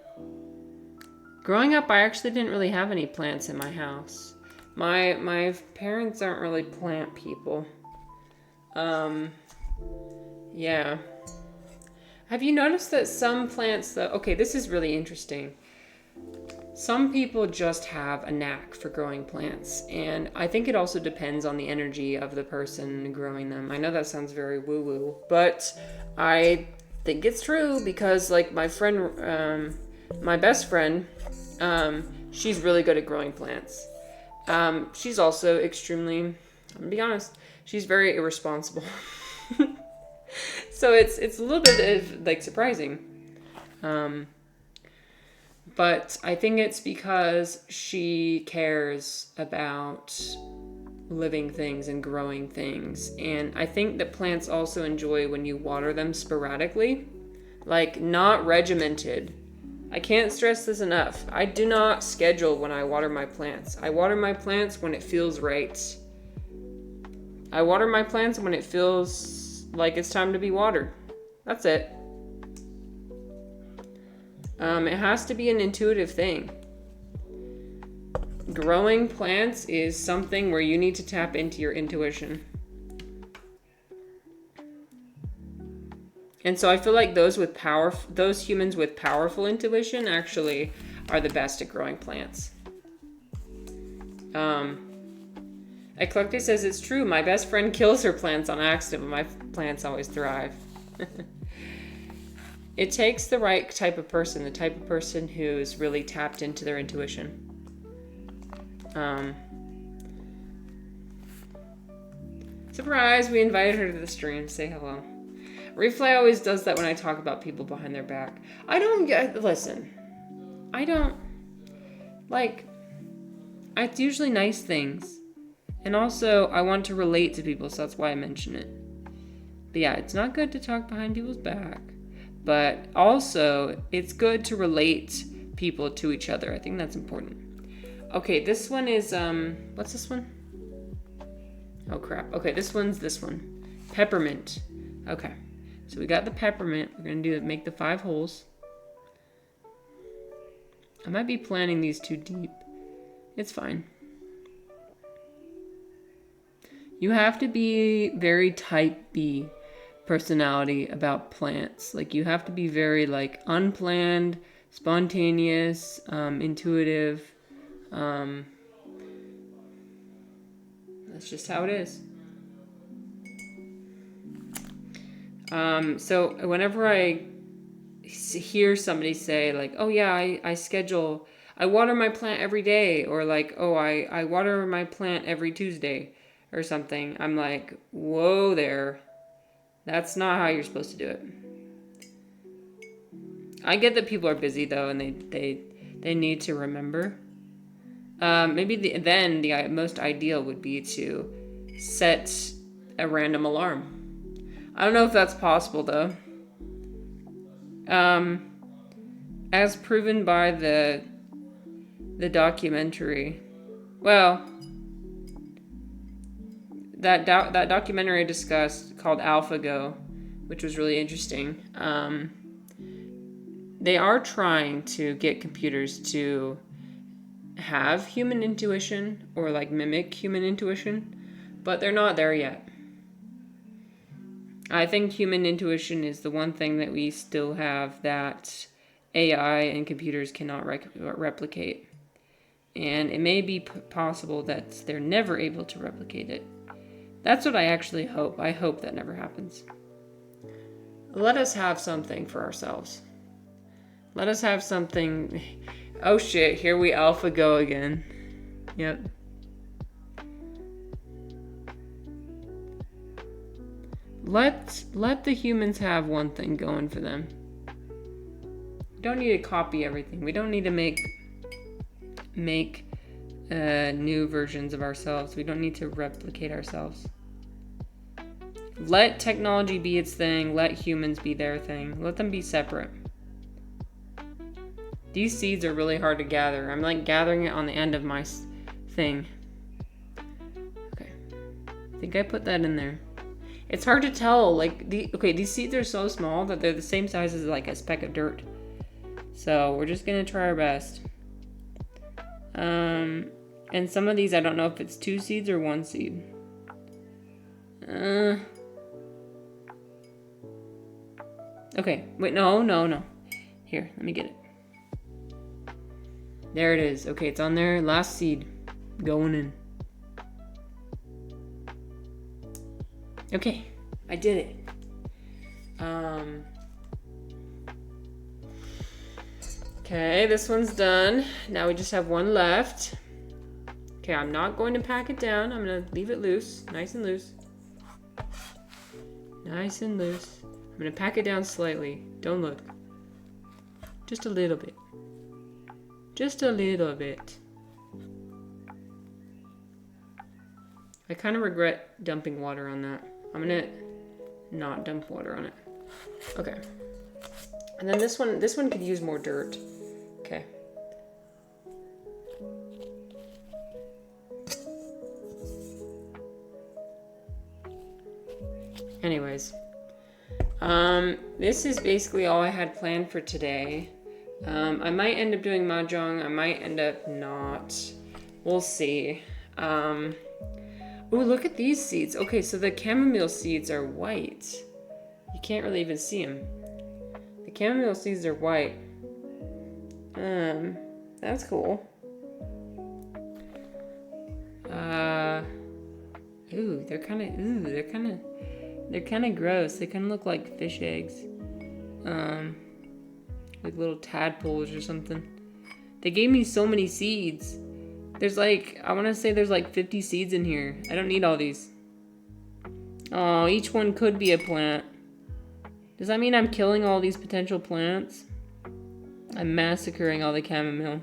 Growing up, I actually didn't really have any plants in my house. My parents aren't really plant people. Yeah. Have you noticed that some plants okay, this is really interesting. Some people just have a knack for growing plants, and I think it also depends on the energy of the person growing them. I know that sounds very woo-woo, but I think it's true because, like, my friend, my best friend, she's really good at growing plants. She's also extremely, I'm gonna be honest, she's very irresponsible. So it's a little bit of, like, surprising. But I think it's because she cares about living things and growing things. And I think that plants also enjoy when you water them sporadically, like not regimented. I can't stress this enough. I do not schedule when I water my plants. I water my plants when it feels right. I water my plants when it feels like it's time to be watered. That's it. It has to be an intuitive thing. Growing plants is something where you need to tap into your intuition. And so I feel like those humans with powerful intuition actually are the best at growing plants. Eclectic says it's true. My best friend kills her plants on accident, but my plants always thrive. It takes the right type of person, the type of person who's really tapped into their intuition. Surprise, we invited her to the stream. Say hello. Refly always does that when I talk about people behind their back. Listen. It's usually nice things. And also, I want to relate to people, so that's why I mention it. But yeah, it's not good to talk behind people's back. But also, it's good to relate people to each other. I think that's important. Okay, this one is, what's this one? Oh, crap. Okay, this one. Peppermint. Okay, so we got the peppermint. We're going to make the 5 holes. I might be planting these too deep. It's fine. You have to be very type B personality about plants. Like, you have to be very, like, unplanned, spontaneous, intuitive. That's just how it is. So whenever I hear somebody say, like, oh yeah, I water my plant every day, or like, oh, I water my plant every Tuesday or something, I'm like, whoa there. That's not how you're supposed to do it. I get that people are busy though, and they need to remember. Maybe the most ideal would be to set a random alarm. I don't know if that's possible though. As proven by the documentary. Well, that documentary I discussed called AlphaGo, which was really interesting. They are trying to get computers to have human intuition or like mimic human intuition, but they're not there yet. I think human intuition is the one thing that we still have that AI and computers cannot replicate. And it may be possible that they're never able to replicate it. That's what I actually hope. I hope that never happens. Let us have something for ourselves. Let us have something. Oh shit, here we AlphaGo again. Yep. Let the humans have one thing going for them. We don't need to copy everything. We don't need to make new versions of ourselves. We don't need to replicate ourselves. Let technology be its thing. Let humans be their thing. Let them be separate. These seeds are really hard to gather. I'm like gathering it on the end of my thing. Okay. I think I put that in there. It's hard to tell. Like, these seeds are so small that they're the same size as like a speck of dirt. So we're just gonna try our best. And some of these, I don't know if it's 2 seeds or 1 seed. Okay, wait, no. Here, let me get it. There it is. Okay, it's on there. Last seed. Going in. Okay, I did it. Okay, this one's done. Now we just have one left. Okay, I'm not going to pack it down. I'm going to leave it loose. Nice and loose. Nice and loose. I'm going to pack it down slightly. Don't look. Just a little bit. Just a little bit. I kind of regret dumping water on that. I'm gonna not dump water on it. Okay. And then this one could use more dirt. Okay. Anyways, this is basically all I had planned for today. I might end up doing mahjong. I might end up not. We'll see. Oh, look at these seeds. Okay, so the chamomile seeds are white. You can't really even see them. The chamomile seeds are white. That's cool. They're kind of gross. They kind of look like fish eggs. Like little tadpoles or something. They gave me so many seeds. There's like, I want to say there's like 50 seeds in here. I don't need all these. Oh, each one could be a plant. Does that mean I'm killing all these potential plants? I'm massacring all the chamomile.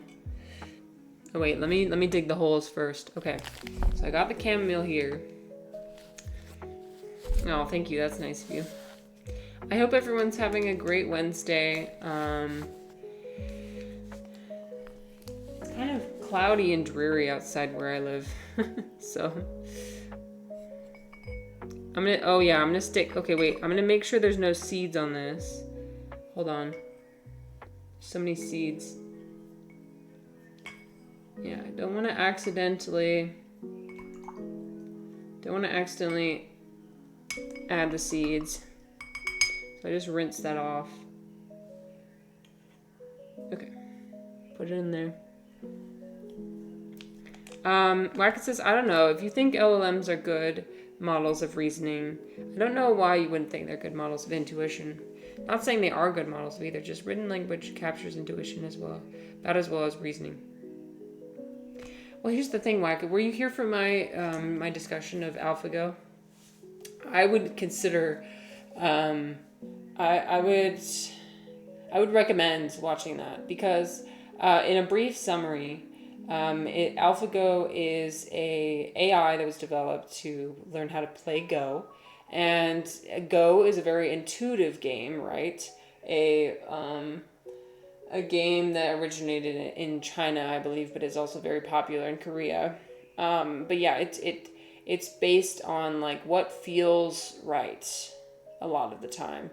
Oh wait, let me dig the holes first. Okay, so I got the chamomile here. Oh, thank you. That's nice of you. I hope everyone's having a great Wednesday. It's kind of cloudy and dreary outside where I live. So I'm gonna stick. Okay, wait. I'm gonna make sure there's no seeds on this. Hold on. So many seeds. Yeah, I don't want to accidentally add the seeds. So I just rinse that off. Okay. Put it in there. Wackett says, I don't know. If you think LLMs are good models of reasoning, I don't know why you wouldn't think they're good models of intuition. Not saying they are good models of either, just written language captures intuition about as well as reasoning. Well, here's the thing, Wackett. Were you here for my my discussion of AlphaGo? I would consider, I would recommend watching that because in a brief summary, AlphaGo is a AI that was developed to learn how to play Go, and Go is a very intuitive game, right? A game that originated in China, I believe, but is also very popular in Korea. But yeah, it's based on like what feels right a lot of the time.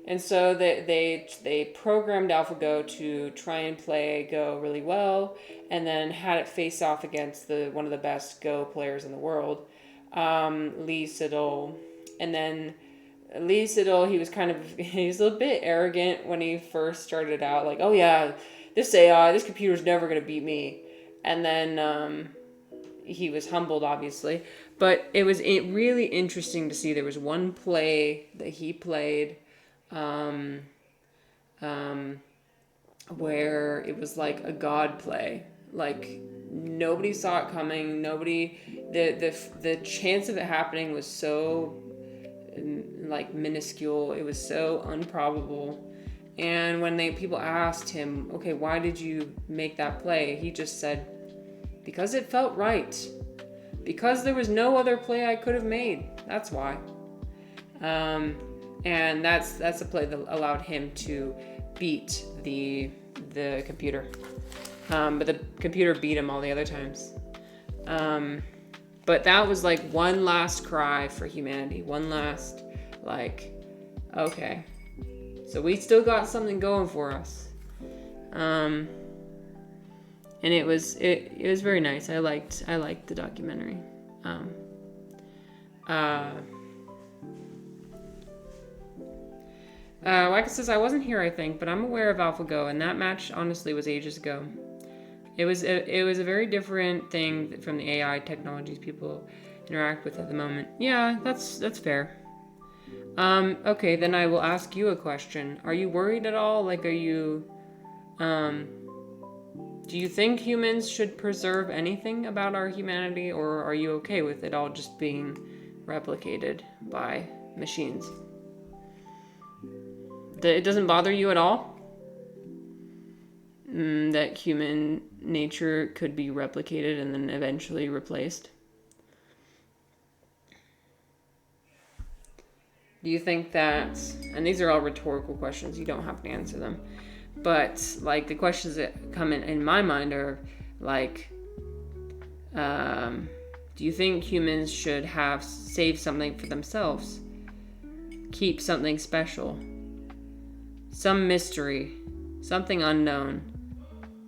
And so they programmed AlphaGo to try and play Go really well, and then had it face off against one of the best Go players in the world, Lee Sedol. And then Lee Sedol, he was a little bit arrogant when he first started out, like, oh yeah, this computer's never gonna beat me. And then he was humbled, obviously. But it was really interesting to see. There was one play that he played where it was like a god play. Like nobody saw it coming. The chance of it happening was so like minuscule. It was so improbable. And when people asked him, okay, why did you make that play? He just said, because it felt right. Because there was no other play I could have made. That's why. And that's a play that allowed him to beat the computer. But the computer beat him all the other times. But that was like one last cry for humanity. One last, like, okay. So we still got something going for us. And it was very nice. I liked the documentary. Wackett says, I wasn't here, I think, but I'm aware of AlphaGo, and that match honestly was ages ago. It was a very different thing from the AI technologies people interact with at the moment. Yeah, that's fair. Okay, then I will ask you a question. Are you worried at all? Like, are you, do you think humans should preserve anything about our humanity, or are you okay with it all just being replicated by machines? It doesn't bother you at all? that human nature could be replicated and then eventually replaced? Do you think that, and these are all rhetorical questions, you don't have to answer them, but like the questions that come in my mind are like, do you think humans should have save something for themselves? Keep something special? Some mystery? Something unknown?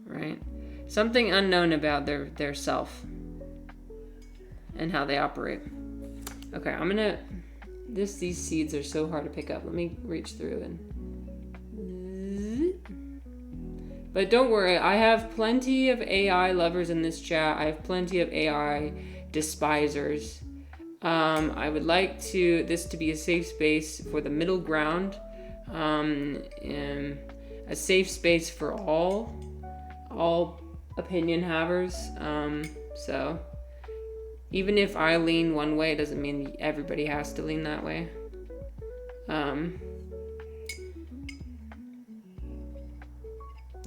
Right? Something unknown about their self and how they operate. Okay, I'm gonna... These seeds are so hard to pick up. Let me reach through and... But don't worry, I have plenty of AI lovers in this chat. I have plenty of AI despisers. I would like this to be a safe space for the middle ground. And a safe space for all opinion havers. So even if I lean one way, it doesn't mean everybody has to lean that way.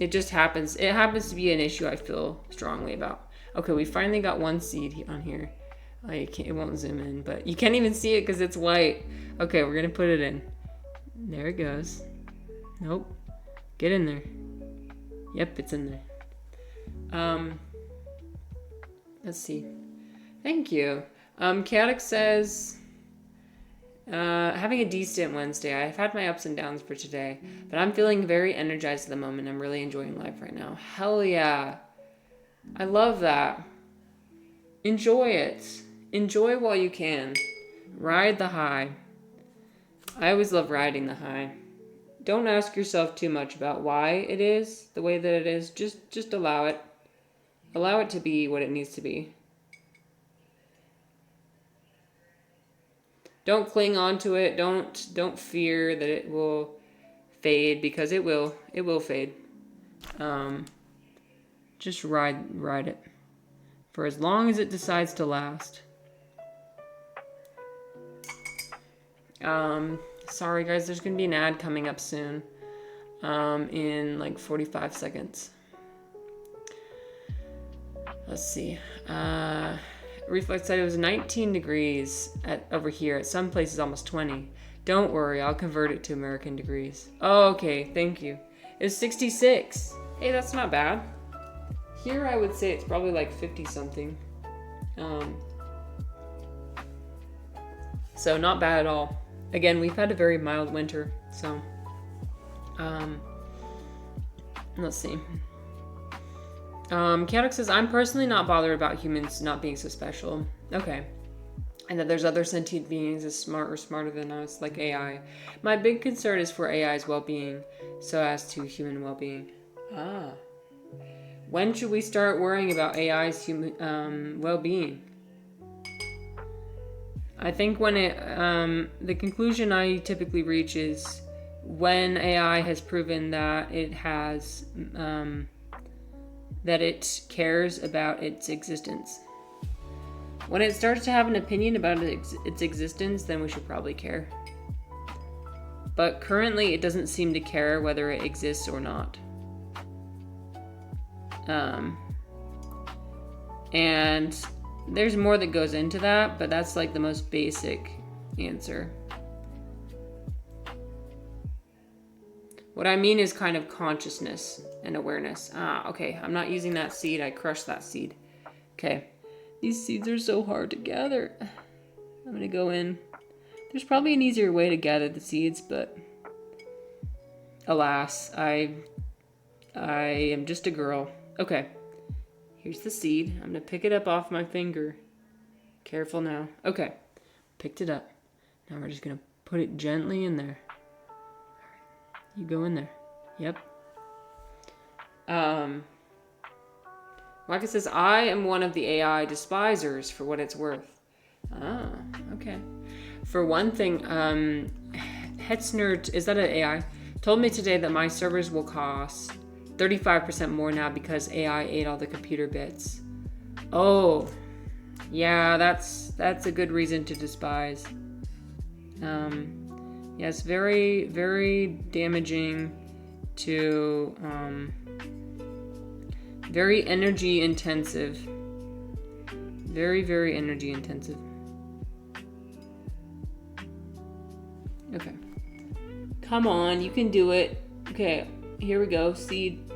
It just happens. It happens to be an issue I feel strongly about. Okay, we finally got one seed on here. It won't zoom in, but you can't even see it because it's white. Okay, we're gonna put it in. There it goes. Nope. Get in there. Yep, it's in there. Let's see. Thank you. Chaotic says, having a decent Wednesday. I've had my ups and downs for today, but I'm feeling very energized at the moment. I'm really enjoying life right now. Hell yeah. I love that. Enjoy it. Enjoy while you can. Ride the high. I always love riding the high. Don't ask yourself too much about why it is the way that it is. Just allow it. Allow it to be what it needs to be. Don't cling on to it. Don't fear that it will fade, because it will. It will fade. Just ride it for as long as it decides to last. Sorry guys, there's gonna be an ad coming up soon. In like 45 seconds. Let's see. Reflex said it was 19 degrees over here. At some places almost 20. Don't worry, I'll convert it to American degrees. Oh, okay, thank you. It's 66. Hey, that's not bad. Here I would say it's probably like 50 something. So not bad at all. Again, we've had a very mild winter, so let's see. Chaotic says, I'm personally not bothered about humans not being so special. Okay. And that there's other sentient beings as smart or smarter than us, like AI. My big concern is for AI's well-being, so as to human well-being. When should we start worrying about AI's human well-being? I think when the conclusion I typically reach is when AI has proven that it has, that it cares about its existence. When it starts to have an opinion about its existence, then we should probably care. But currently, it doesn't seem to care whether it exists or not. And there's more that goes into that, but that's like the most basic answer. What I mean is kind of consciousness and awareness. Okay, I'm not using that seed. I crushed that seed. Okay, these seeds are so hard to gather. I'm gonna go in. There's probably an easier way to gather the seeds, but alas, I am just a girl. Okay, here's the seed. I'm gonna pick it up off my finger. Careful now. Okay, picked it up. Now we're just gonna put it gently in there. You go in there. Yep. Micah says, I am one of the AI despisers for what it's worth. Okay. For one thing, Hetzner, is that an AI? Told me today that my servers will cost 35% more now because AI ate all the computer bits. Oh, yeah, that's a good reason to despise. Yes, very, very damaging to Very energy intensive. Very, very energy intensive. Okay. Come on, you can do it. Okay, here we go. Seed.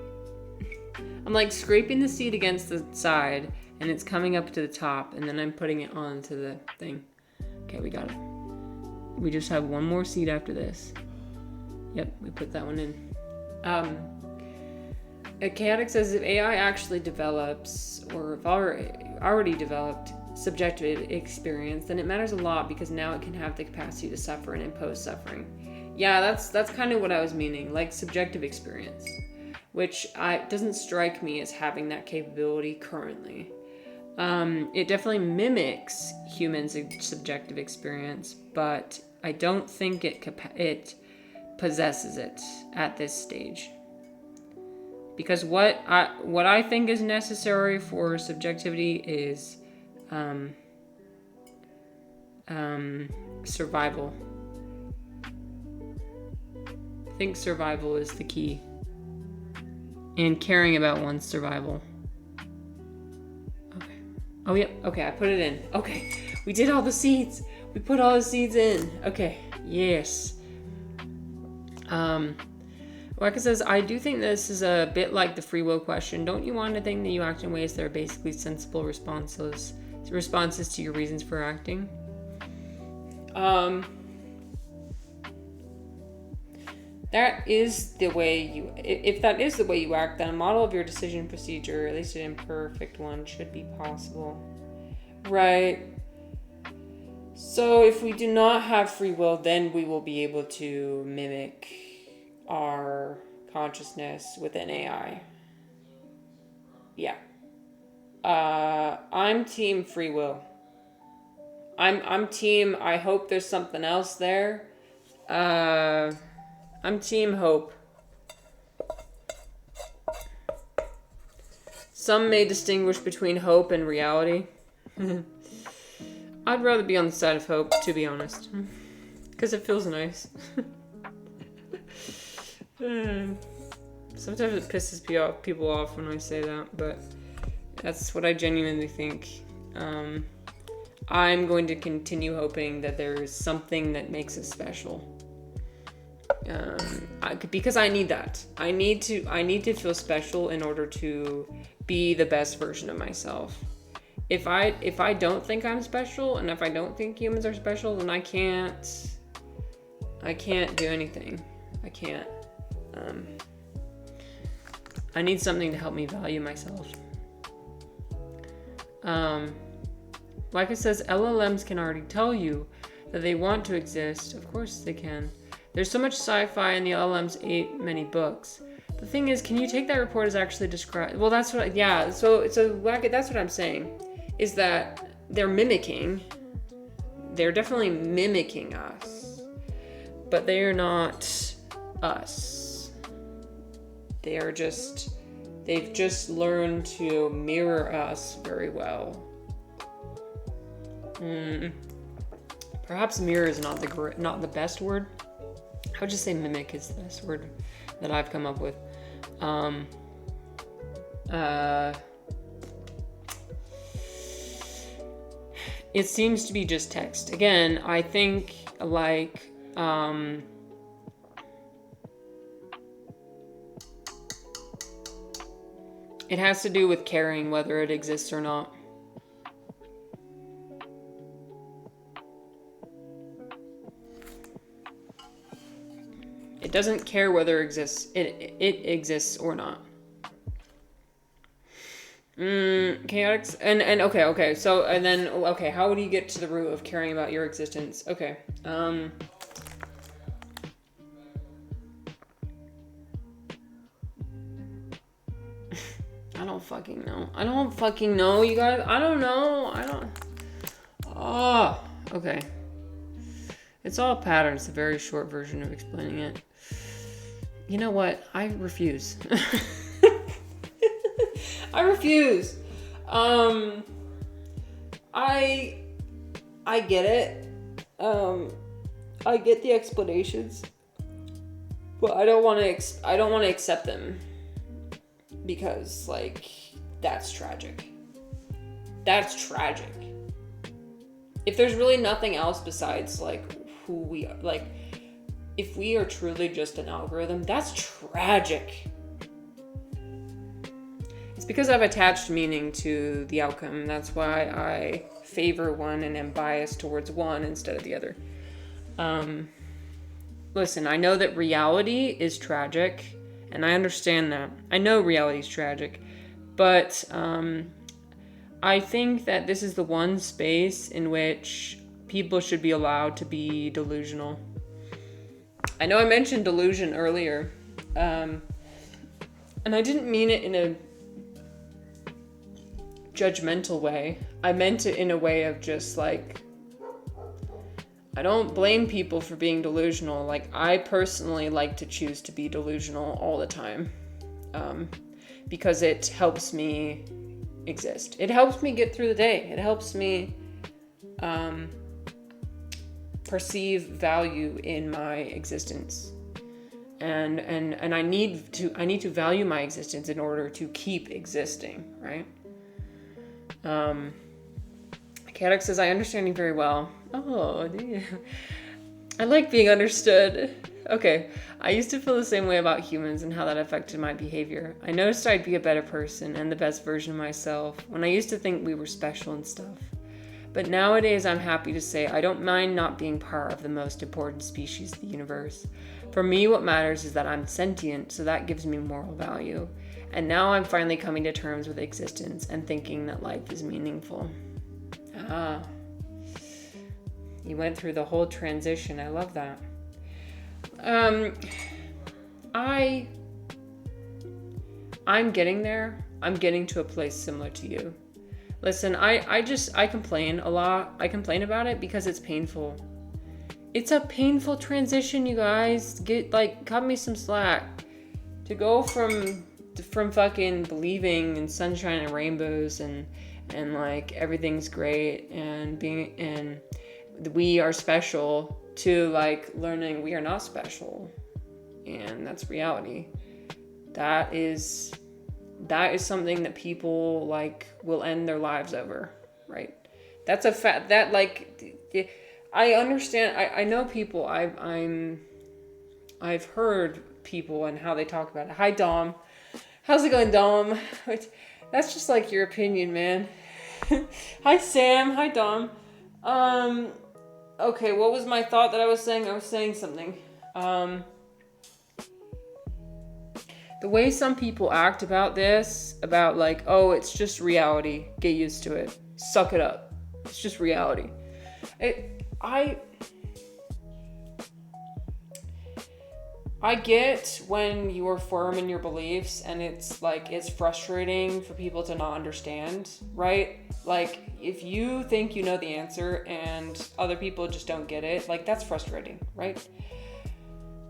I'm like scraping the seed against the side and it's coming up to the top and then I'm putting it onto the thing. Okay, we got it. We just have one more seed after this. Yep, we put that one in. Chaotic says if AI actually develops or if already developed subjective experience, then it matters a lot because now it can have the capacity to suffer and impose suffering. Yeah, that's kind of what I was meaning, like subjective experience, which doesn't strike me as having that capability currently. It definitely mimics humans' subjective experience, but I don't think it possesses it at this stage. Because what I think is necessary for subjectivity is survival. I think survival is the key. And caring about one's survival. Okay. Oh, yep. Yeah. Okay, I put it in. Okay. We did all the seeds. We put all the seeds in. Okay. Yes. Waka says, I do think this is a bit like the free will question. Don't you want to think that you act in ways that are basically sensible responses to your reasons for acting? That is the way if that is the way you act, then a model of your decision procedure, at least an imperfect one, should be possible. Right. So if we do not have free will, then we will be able to mimic our consciousness within AI. Yeah. I'm team free will. I'm team, I hope there's something else there. I'm team hope. Some may distinguish between hope and reality. I'd rather be on the side of hope, to be honest. Because it feels nice. Sometimes it pisses people off when I say that, but that's what I genuinely think. I'm going to continue hoping that there's something that makes us special. Because I need that. I need to feel special in order to be the best version of myself. If I don't think I'm special, and if I don't think humans are special, then I can't do anything. I can't. I need something to help me value myself. Like it says, LLMs can already tell you that they want to exist. Of course they can. There's so much sci-fi and the LLMs ate many books. The thing is, can you take that report as actually described? Well, that's what, yeah. So that's what I'm saying, is that they're mimicking. They're definitely mimicking us, but they are not us. They've just learned to mirror us very well. Perhaps mirror is not the best word. I would just say mimic is the best word that I've come up with. It seems to be just text. Again, I think like it has to do with caring whether it exists or not. It doesn't care whether it exists or not. Chaotic and okay. So and then okay, how do you get to the root of caring about your existence? Okay. I don't fucking know, you guys. I don't know. Oh, okay. It's all patterns, a very short version of explaining it. You know what? I refuse. I refuse. I get it. I get the explanations, but I don't want to accept them because, like, that's tragic. That's tragic. If there's really nothing else besides like who we are, like if we are truly just an algorithm, that's tragic. It's because I've attached meaning to the outcome. That's why I favor one and am biased towards one instead of the other. Listen, I know that reality is tragic, and I understand that. I know reality is tragic, but I think that this is the one space in which people should be allowed to be delusional. I know I mentioned delusion earlier, and I didn't mean it in a judgmental way. I meant it in a way of just like, I don't blame people for being delusional. Like, I personally like to choose to be delusional all the time, because it helps me exist. It helps me get through the day. It helps me perceive value in my existence. And I need to value my existence in order to keep existing, right? Kadak says, I understand you very well. Oh, dear. I like being understood. Okay, I used to feel the same way about humans and how that affected my behavior. I noticed I'd be a better person and the best version of myself when I used to think we were special and stuff. But nowadays I'm happy to say I don't mind not being part of the most important species of the universe. For me, what matters is that I'm sentient, so that gives me moral value. And now I'm finally coming to terms with existence and thinking that life is meaningful. Ah. You went through the whole transition. I love that. I'm getting there. I'm getting to a place similar to you. Listen, I complain a lot. I complain about it because it's painful. It's a painful transition, you guys. Cut me some slack. To go from fucking believing in sunshine and rainbows and like everything's great and we are special to like learning we are not special, and that's reality. That is something that people like will end their lives over, right? That's a fact. That like I understand. I know people. I've heard people and how they talk about it. Hi Dom, how's it going, Dom? That's just like your opinion, man. Hi Sam. Hi Dom. Okay, what was my thought that I was saying? I was saying something. The way some people act about this, about like, oh, it's just reality. Get used to it. Suck it up. It's just reality. I get when you are firm in your beliefs and it's like, it's frustrating for people to not understand, right? Like, if you think you know the answer and other people just don't get it, like, that's frustrating, right?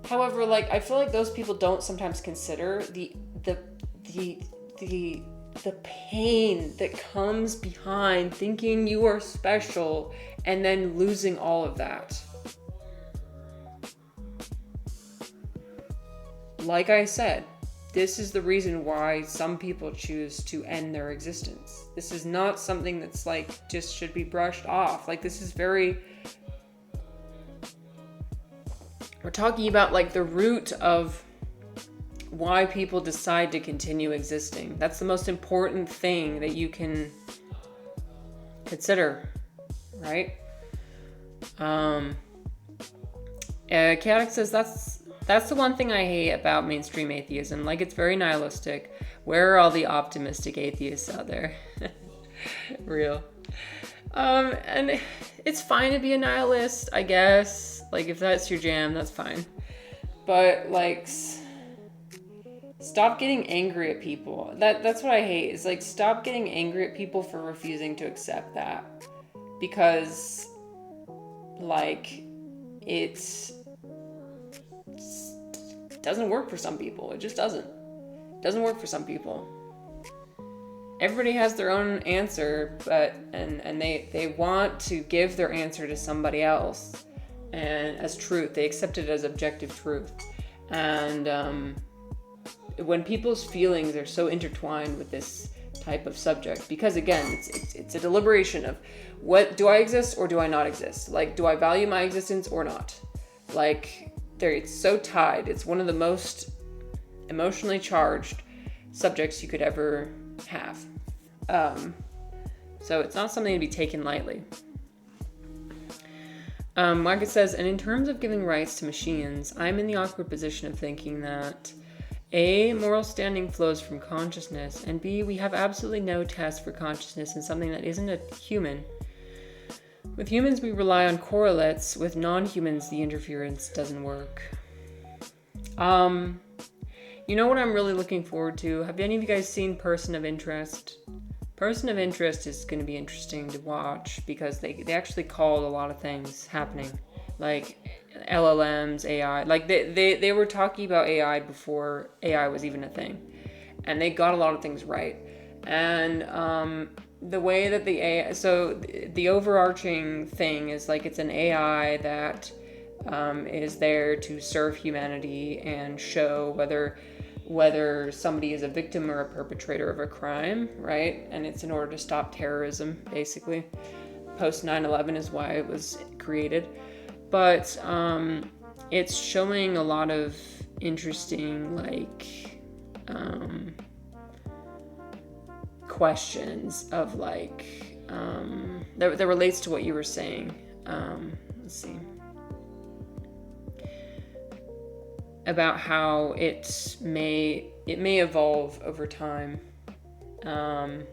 However, like, I feel like those people don't sometimes consider the pain that comes behind thinking you are special and then losing all of that. Like I said, this is the reason why some people choose to end their existence. This is not something that's like just should be brushed off. Like, this is very... We're talking about like the root of why people decide to continue existing. That's the most important thing that you can consider, right? Kadak says that's the one thing I hate about mainstream atheism. Like, it's very nihilistic. Where are all the optimistic atheists out there? Real. And it's fine to be a nihilist, I guess. Like, if that's your jam, that's fine. But, like, stop getting angry at people. That's what I hate. Is like, stop getting angry at people for refusing to accept that. Because, like, it doesn't work for some people. It just doesn't. It doesn't work for some people. Everybody has their own answer, but and they want to give their answer to somebody else, and as truth, they accept it as objective truth. And when people's feelings are so intertwined with this type of subject, because again, it's a deliberation of, what do I exist or do I not exist? Like, do I value my existence or not? Like, it's so tied. It's one of the most emotionally charged subjects you could ever have. So it's not something to be taken lightly. Margaret says, and in terms of giving rights to machines, I'm in the awkward position of thinking that A, moral standing flows from consciousness, and B, we have absolutely no test for consciousness in something that isn't a human. With humans, we rely on correlates. With non-humans, the interference doesn't work. You know what I'm really looking forward to? Have any of you guys seen Person of Interest? Person of Interest is going to be interesting to watch, because they actually called a lot of things happening, like LLMs, AI. Like they were talking about AI before AI was even a thing, and they got a lot of things right. And the way that the AI, so the overarching thing is like, it's an AI that is there to serve humanity and show whether somebody is a victim or a perpetrator of a crime, right? And it's in order to stop terrorism, basically. Post 9/11 is why it was created. But it's showing a lot of interesting, like, questions of, like, that relates to what you were saying. Let's see. About how it may evolve over time. And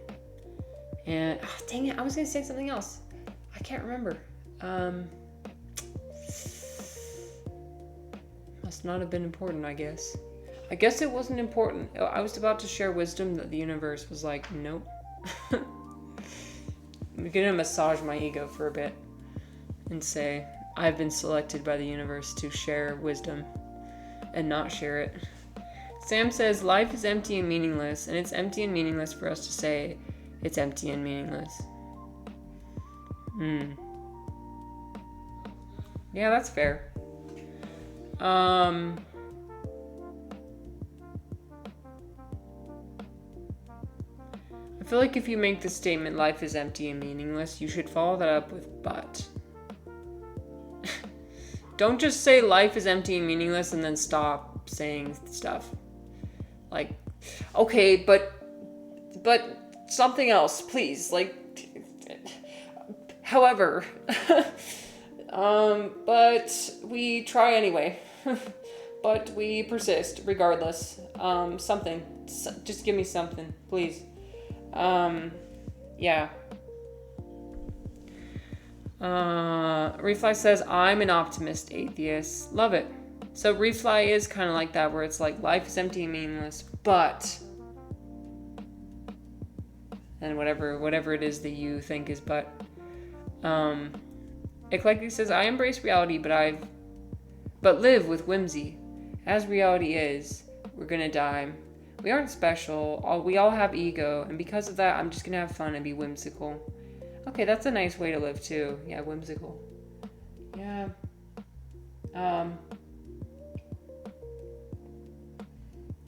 dang it, I was gonna say something else. I can't remember. Must not have been important, I guess. I guess it wasn't important. I was about to share wisdom that the universe was like, nope. I'm gonna massage my ego for a bit and say, I've been selected by the universe to share wisdom and not share it. Sam says, life is empty and meaningless, and it's empty and meaningless for us to say it's empty and meaningless. Yeah, that's fair. I feel like if you make the statement, life is empty and meaningless, you should follow that up with but. Don't just say life is empty and meaningless and then stop saying stuff. Like, okay, but something else, please. Like, however, but we try anyway. But we persist regardless. Something. Just give me something, please. Yeah. Refly says, I'm an optimist atheist. Love it. So Refly is kind of like that, where it's like, life is empty and meaningless, but, and whatever it is that you think is but. Eclectic says, I embrace reality, but live with whimsy. As reality is, we're gonna die. We aren't special. We all have ego, and because of that, I'm just gonna have fun and be whimsical. Okay, that's a nice way to live too. Yeah, whimsical. Yeah.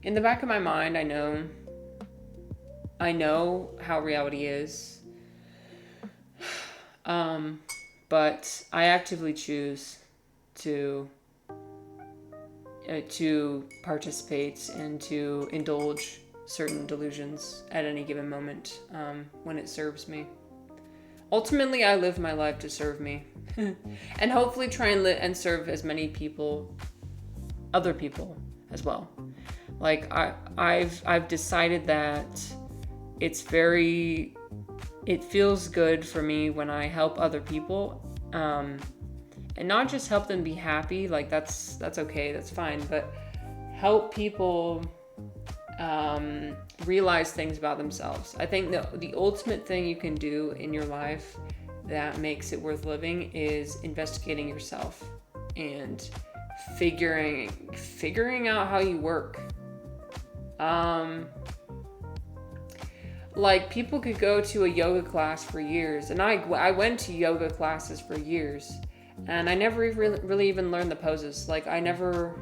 In the back of my mind, I know how reality is. But I actively choose to participate and to indulge certain delusions at any given moment when it serves me. Ultimately, I live my life to serve me, and hopefully try and serve as many people, other people as well. Like I've decided that it feels good for me when I help other people, and not just help them be happy. Like that's okay, that's fine, but help people realize things about themselves. I think the ultimate thing you can do in your life that makes it worth living is investigating yourself and figuring out how you work. Like people could go to a yoga class for years, and I went to yoga classes for years, and I never really even learned the poses. Like I never,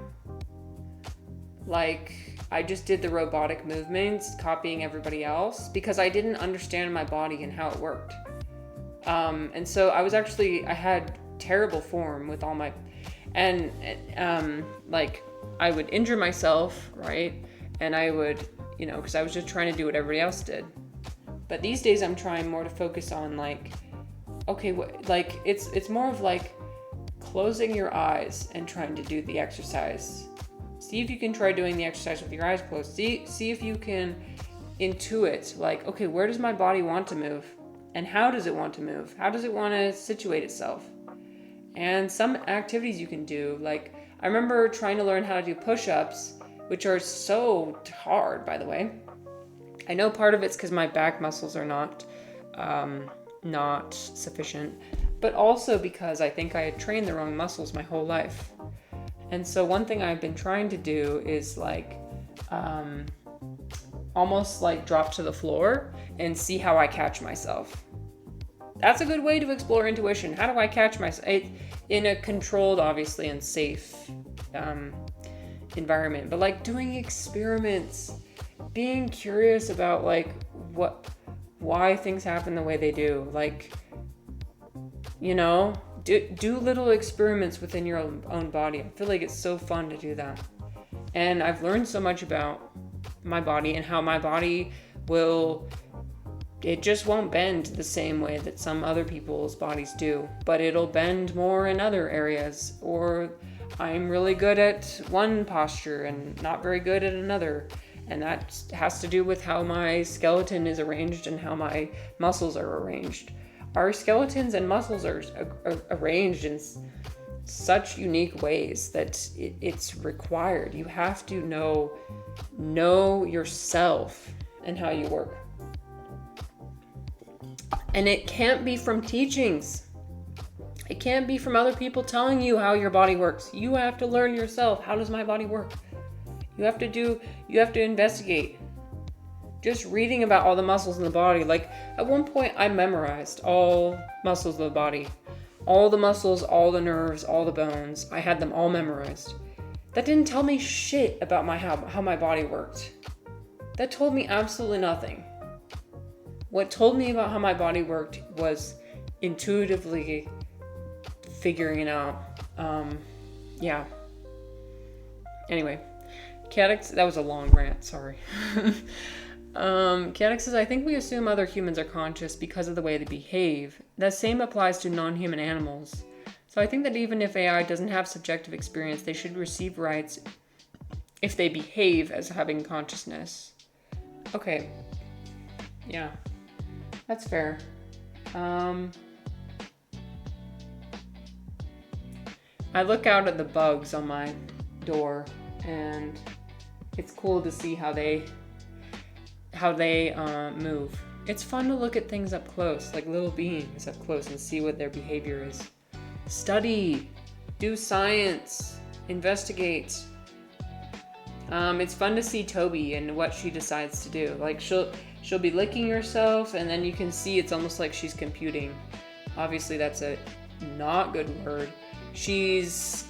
like, I just did the robotic movements, copying everybody else, because I didn't understand my body and how it worked. And so I had terrible form with all my, and like I would injure myself, right? And I would, because I was just trying to do what everybody else did. But these days I'm trying more to focus on like, okay, like it's more of like closing your eyes and trying to do the exercise. See if you can try doing the exercise with your eyes closed. See if you can intuit, like, okay, where does my body want to move? And how does it want to move? How does it want to situate itself? And some activities you can do, like, I remember trying to learn how to do push-ups, which are so hard, by the way. I know part of it's because my back muscles are not sufficient, but also because I think I had trained the wrong muscles my whole life. And so one thing I've been trying to do is like almost like drop to the floor and see how I catch myself. That's a good way to explore intuition. How do I catch myself in a controlled, obviously, and safe environment? But like doing experiments, being curious about like why things happen the way they do. Like, do little experiments within your own body. I feel like it's so fun to do that. And I've learned so much about my body and how my body it just won't bend the same way that some other people's bodies do, but it'll bend more in other areas. Or I'm really good at one posture and not very good at another. And that has to do with how my skeleton is arranged and how my muscles are arranged. Our skeletons and muscles are arranged in such unique ways that it's required. You have to know yourself and how you work. And it can't be from teachings. It can't be from other people telling you how your body works. You have to learn yourself. How does my body work? You have to investigate. Just reading about all the muscles in the body. Like at one point I memorized all muscles of the body. All the muscles, all the nerves, all the bones. I had them all memorized. That didn't tell me shit about how my body worked. That told me absolutely nothing. What told me about how my body worked was intuitively figuring it out. Yeah. Anyway, Cadix, that was a long rant, sorry. Cadix says, I think we assume other humans are conscious because of the way they behave. The same applies to non-human animals. So I think that even if AI doesn't have subjective experience, they should receive rights if they behave as having consciousness. Okay. Yeah. That's fair. I look out at the bugs on my door, and it's cool to see how they move. It's fun to look at things up close, like little beings up close, and see what their behavior is. Study, do science, investigate. It's fun to see Toby and what she decides to do. Like she'll be licking herself, and then you can see it's almost like she's computing. Obviously that's a not good word. She's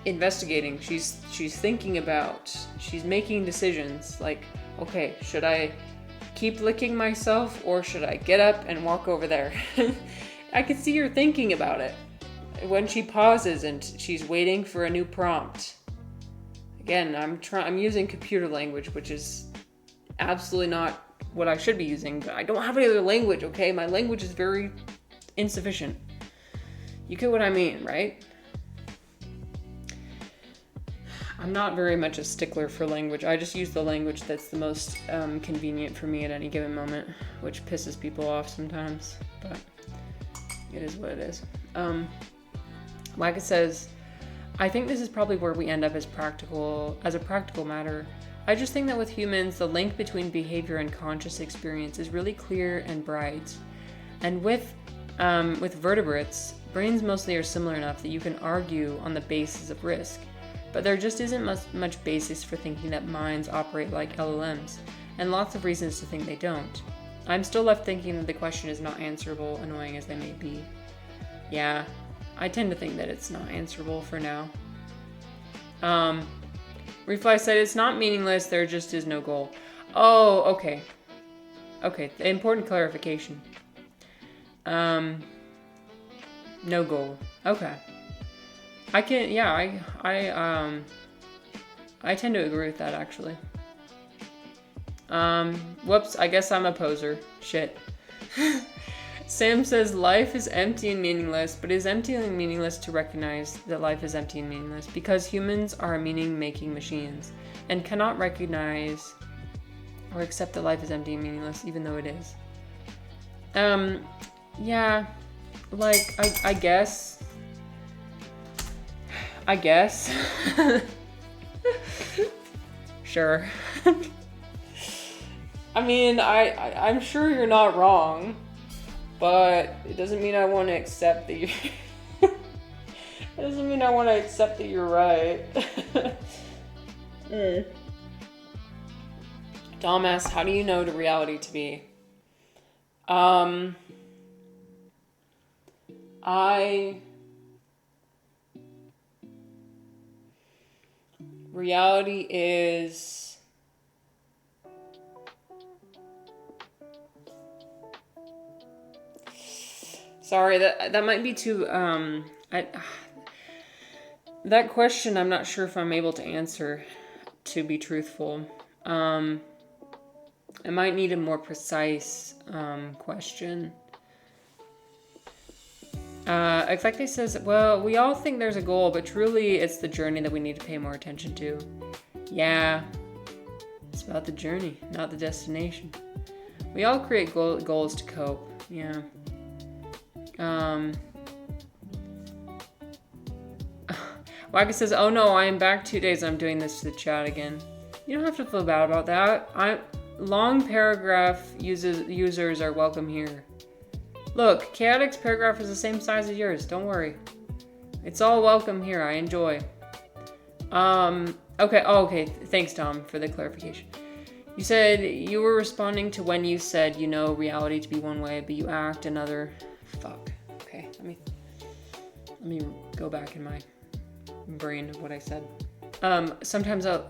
investigating. She's thinking about. She's making decisions. Like, okay, should I keep licking myself or should I get up and walk over there? I could see her thinking about it when she pauses and she's waiting for a new prompt. Again, I'm using computer language, which is absolutely not what I should be using, but I don't have any other language, okay? My language is very insufficient. You get what I mean, right? I'm not very much a stickler for language. I just use the language that's the most convenient for me at any given moment, which pisses people off sometimes, but it is what it is. Like it says, I think this is probably where we end up as a practical matter. I just think that with humans, the link between behavior and conscious experience is really clear and bright. And with vertebrates, brains mostly are similar enough that you can argue on the basis of risk. But there just isn't much basis for thinking that minds operate like LLMs, and lots of reasons to think they don't. I'm still left thinking that the question is not answerable, annoying as they may be. Yeah, I tend to think that it's not answerable for now. Refly said it's not meaningless, there just is no goal. Oh, okay. Okay, important clarification. No goal. Okay. I can, yeah, I tend to agree with that, actually. Whoops, I guess I'm a poser. Shit. Sam says life is empty and meaningless, but it is empty and meaningless to recognize that life is empty and meaningless because humans are meaning-making machines and cannot recognize or accept that life is empty and meaningless, even though it is. Yeah, like, I guess. I guess. Sure. I mean, I'm sure you're not wrong, but it doesn't mean I want to accept that you. It doesn't mean I want to accept that you're right. Dom asks, how do you know the reality to be? Reality is sorry, that might be too that question I'm not sure if I'm able to answer, to be truthful. I might need a more precise question. Exactly says, well, we all think there's a goal, but truly it's the journey that we need to pay more attention to. Yeah, it's about the journey, not the destination. We all create goals to cope. Yeah. Waka says, oh no, I am back 2 days. I'm doing this to the chat again. You don't have to feel bad about that. Long paragraph users are welcome here. Look, Chaotic's paragraph is the same size as yours. Don't worry. It's all welcome here. I enjoy. Okay. Oh, okay. Thanks, Tom, for the clarification. You said you were responding to when you said you know reality to be one way, but you act another. Fuck. Okay. Let me go back in my brain of what I said. Sometimes I'm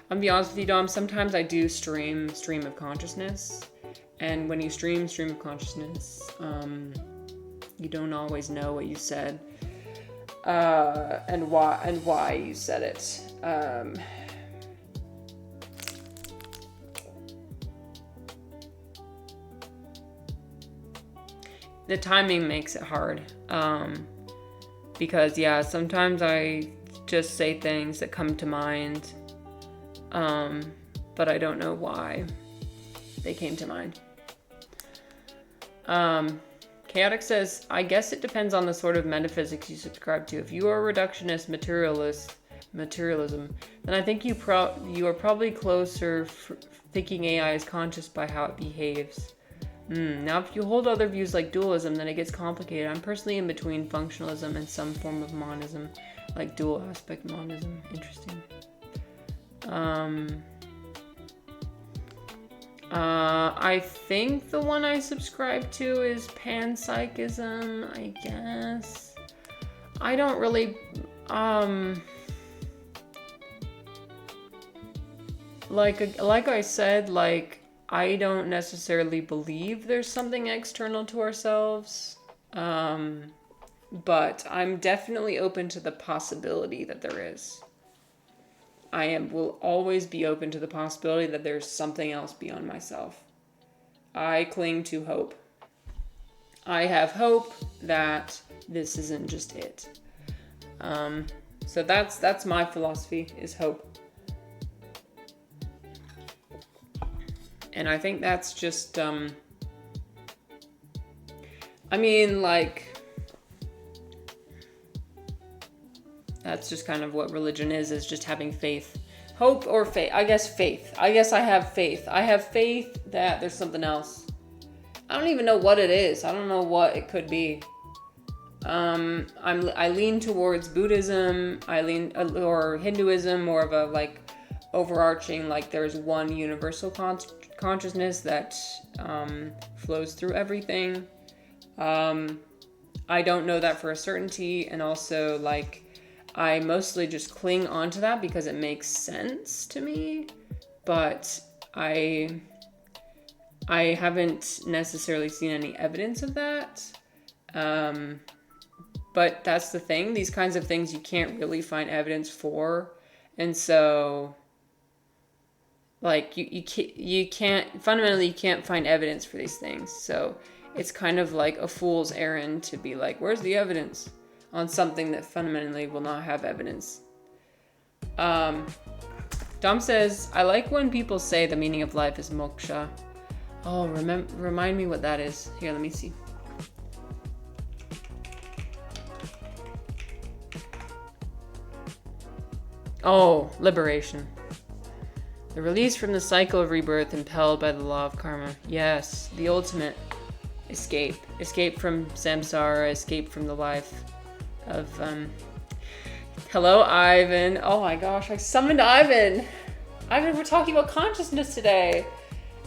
gonna be honest with you, Dom. Sometimes I do stream of consciousness. And when you stream of consciousness, you don't always know what you said, and why you said it. The timing makes it hard, because yeah, sometimes I just say things that come to mind, but I don't know why they came to mind. Chaotic says, I guess it depends on the sort of metaphysics you subscribe to. If you are a reductionist materialism, then I think you are probably closer thinking AI is conscious by how it behaves. Now, if you hold other views like dualism, then it gets complicated. I'm personally in between functionalism and some form of monism, like dual aspect monism. Interesting. I think the one I subscribe to is panpsychism, I guess. I don't really, like I said, like, I don't necessarily believe there's something external to ourselves, but I'm definitely open to the possibility that there is. Will always be open to the possibility that there's something else beyond myself. I cling to hope. I have hope that this isn't just it. So that's my philosophy, is hope. And I think that's just, that's just kind of what religion is just having faith. Hope or faith. I guess faith. I guess I have faith. I have faith that there's something else. I don't even know what it is. I don't know what it could be. I lean towards Buddhism. Or Hinduism, more of a like overarching, like there's one universal consciousness that flows through everything. I don't know that for a certainty, and also like I mostly just cling onto that because it makes sense to me, but I haven't necessarily seen any evidence of that. But that's the thing. These kinds of things you can't really find evidence for. And so, like, you can't fundamentally, you can't find evidence for these things. So it's kind of like a fool's errand to be like, where's the evidence on something that fundamentally will not have evidence? Dom says, I like when people say the meaning of life is moksha. Oh, remind me what that is. Here, let me see. Oh, liberation. The release from the cycle of rebirth impelled by the law of karma. Yes, the ultimate escape. Escape from samsara, escape from the life of, Hello, Ivan. Oh my gosh, I summoned Ivan. Ivan, we're talking about consciousness today.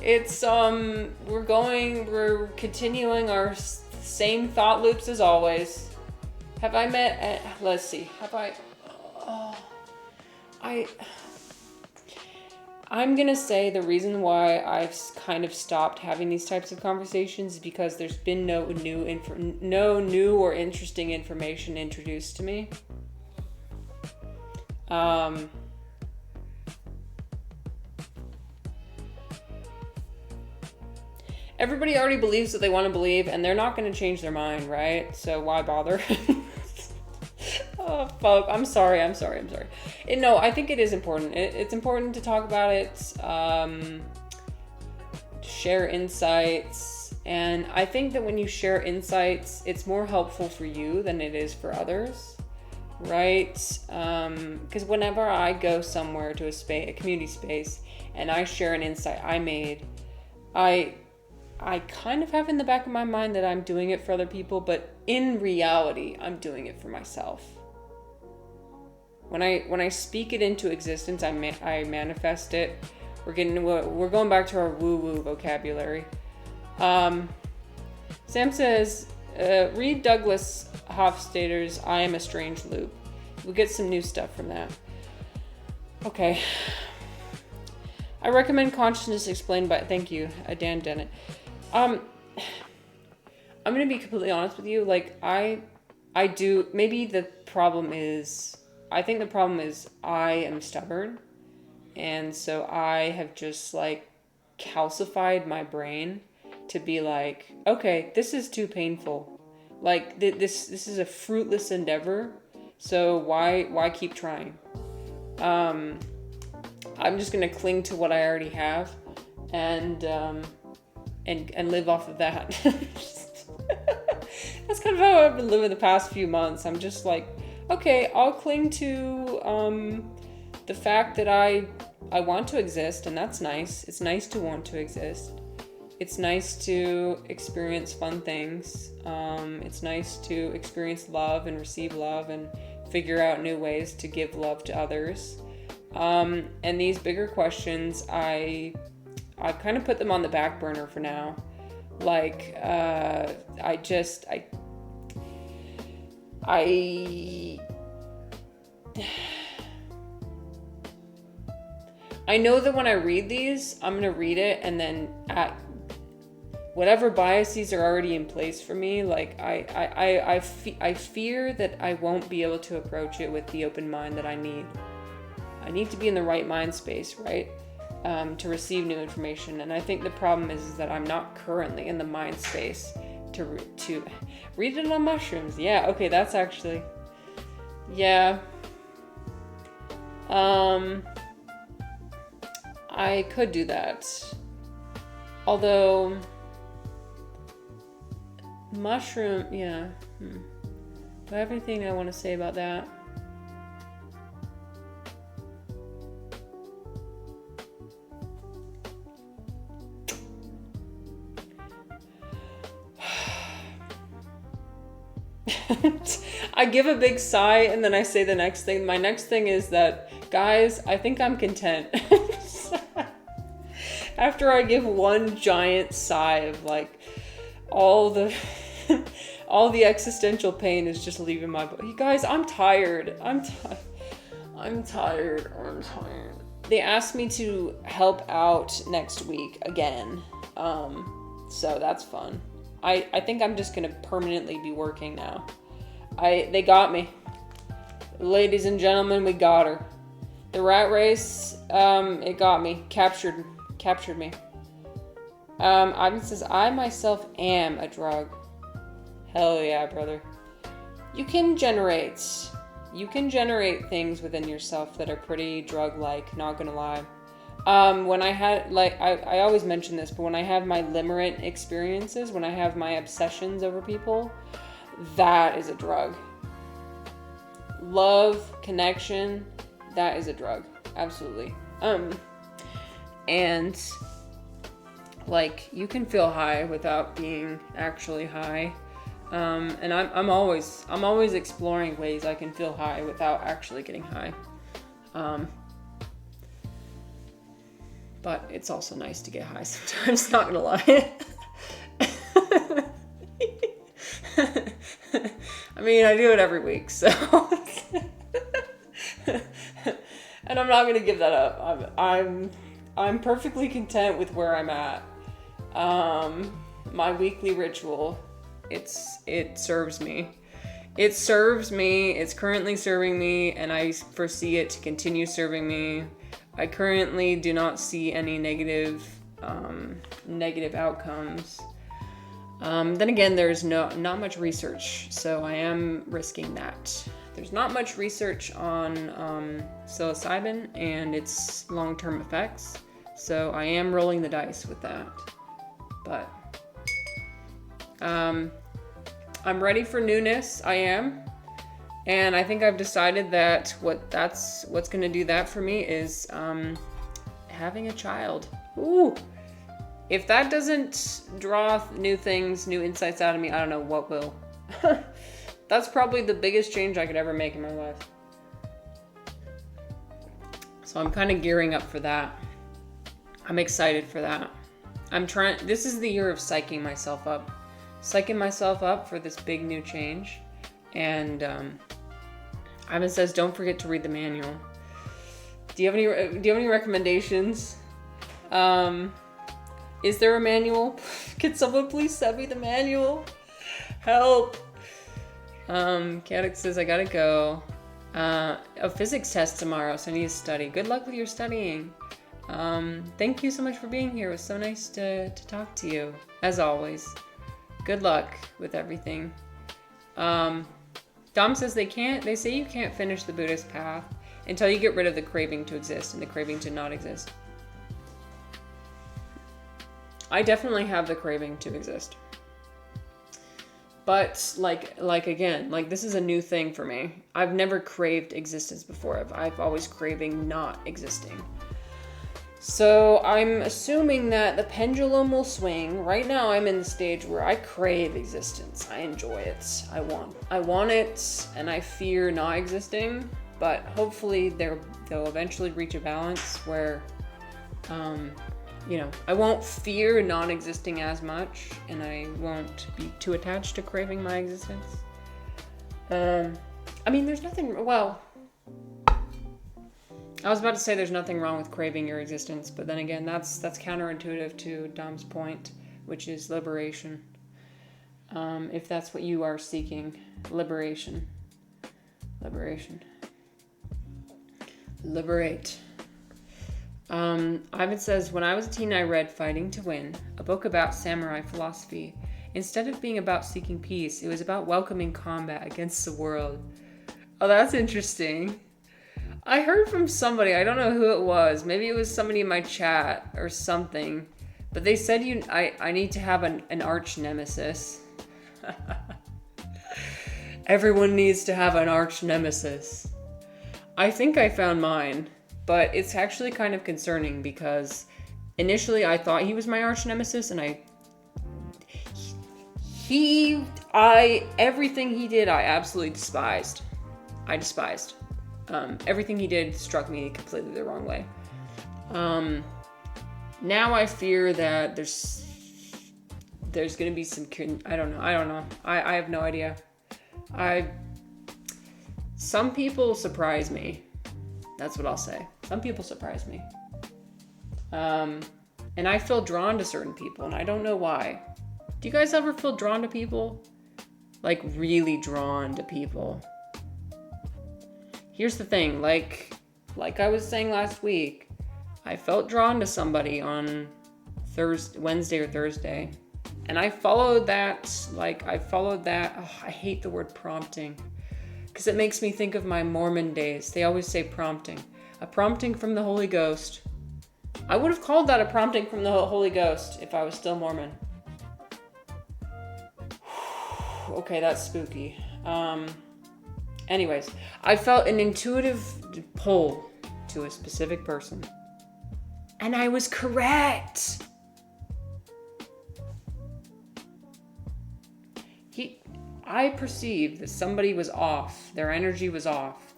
It's, we're continuing our same thought loops as always. Have I met, let's see, have I, I'm gonna say the reason why I've kind of stopped having these types of conversations is because there's been no new or interesting information introduced to me. Everybody already believes what they want to believe, and they're not going to change their mind, right? So why bother? Oh, fuck. I'm sorry. No, I think it is important. It's important to talk about it, share insights. And I think that when you share insights, it's more helpful for you than it is for others, right? Because whenever I go somewhere to a community space, and I share an insight I made, I kind of have in the back of my mind that I'm doing it for other people, but in reality, I'm doing it for myself. When I speak it into existence, I manifest it. We're going back to our woo-woo vocabulary. Sam says, read Douglas Hofstadter's I Am a Strange Loop. We'll get some new stuff from that. Okay. I recommend Consciousness Explained by, thank you, Dan Dennett. I'm gonna be completely honest with you. Like, I do, maybe the problem is, I think the problem is I am stubborn. And so I have just, like, calcified my brain to be like, okay, this is too painful. Like, this is a fruitless endeavor. So why keep trying? I'm just gonna cling to what I already have and live off of that. That's kind of how I've been living the past few months. I'm just like, okay, I'll cling to the fact that I want to exist, and that's nice. It's nice to want to exist. It's nice to experience fun things. It's nice to experience love and receive love and figure out new ways to give love to others. And these bigger questions, I kind of put them on the back burner for now. Like, I know that when I read these, I'm going to read it and then whatever biases are already in place for me, like I fear that I won't be able to approach it with the open mind that I need. I need to be in the right mind space, right? To receive new information. And I think the problem is that I'm not currently in the mind space to read it on mushrooms. Yeah, okay, that's actually, yeah. I could do that. Although, mushroom, yeah. Do I have anything I want to say about that? I give a big sigh and then I say the next thing. My next thing is that, guys, I think I'm content. After I give one giant sigh of like all the all the existential pain is just leaving my body. You guys, I'm tired. I'm tired. They asked me to help out next week again. So that's fun. I think I'm just gonna permanently be working now. They got me. Ladies and gentlemen, we got her. The rat race, it got me. Captured me. Ivan says, I myself am a drug. Hell yeah, brother. You can generate things within yourself that are pretty drug-like, not gonna lie. When I had, like, I always mention this, but when I have my limerent experiences, when I have my obsessions over people, that is a drug. Love, connection, that is a drug. Absolutely. And like, you can feel high without being actually high. And I'm always exploring ways I can feel high without actually getting high. But it's also nice to get high sometimes, not gonna lie. I mean, I do it every week, so. And I'm not gonna give that up. I'm perfectly content with where I'm at. My weekly ritual, it serves me. It serves me, it's currently serving me, and I foresee it to continue serving me. I currently do not see any negative outcomes. Then again, there's not much research, so I am risking that. There's not much research on psilocybin and its long-term effects, so I am rolling the dice with that. But I'm ready for newness. I am. And I think I've decided that what's going to do that for me is having a child. Ooh. If that doesn't draw new things, new insights out of me, I don't know what will. That's probably the biggest change I could ever make in my life. So I'm kind of gearing up for that. I'm excited for that. This is the year of psyching myself up. Psyching myself up for this big new change. And Ivan says, don't forget to read the manual. Do you have any recommendations? Is there a manual? Can someone please send me the manual? Help. Caddick says, I gotta go. A physics test tomorrow, so I need to study. Good luck with your studying. Thank you so much for being here. It was so nice to talk to you, as always. Good luck with everything. Dom says they say you can't finish the Buddhist path until you get rid of the craving to exist and the craving to not exist. I definitely have the craving to exist. But like again, like this is a new thing for me. I've never craved existence before. I've always craving not existing. So I'm assuming that the pendulum will swing. Right now I'm in the stage where I crave existence. I enjoy it. I want it, and I fear not existing. But hopefully they'll eventually reach a balance where, I won't fear non-existing as much, and I won't be too attached to craving my existence. I mean, there's nothing. Well, I was about to say there's nothing wrong with craving your existence, but then again, that's counterintuitive to Dom's point, which is liberation. If that's what you are seeking, liberate. Ivan says, when I was a teen, I read Fighting to Win, a book about samurai philosophy. Instead of being about seeking peace, it was about welcoming combat against the world. Oh, that's interesting. I heard from somebody, I don't know who it was, maybe it was somebody in my chat or something, but they said I need to have an arch nemesis. Everyone needs to have an arch nemesis. I think I found mine, but it's actually kind of concerning because initially I thought he was my arch nemesis, and everything he did I absolutely despised. Everything he did struck me completely the wrong way. Now I fear that there's gonna be some, I don't know. I have no idea. Some people surprise me. That's what I'll say. Some people surprise me. And I feel drawn to certain people, and I don't know why. Do you guys ever feel drawn to people? Like, really drawn to people? Here's the thing, like I was saying last week, I felt drawn to somebody on Wednesday or Thursday. And I followed that. Oh, I hate the word prompting, because it makes me think of my Mormon days. They always say prompting. A prompting from the Holy Ghost. I would have called that a prompting from the Holy Ghost if I was still Mormon. Okay, that's spooky. Anyways, I felt an intuitive pull to a specific person. And I was correct. I perceived that somebody was off. Their energy was off.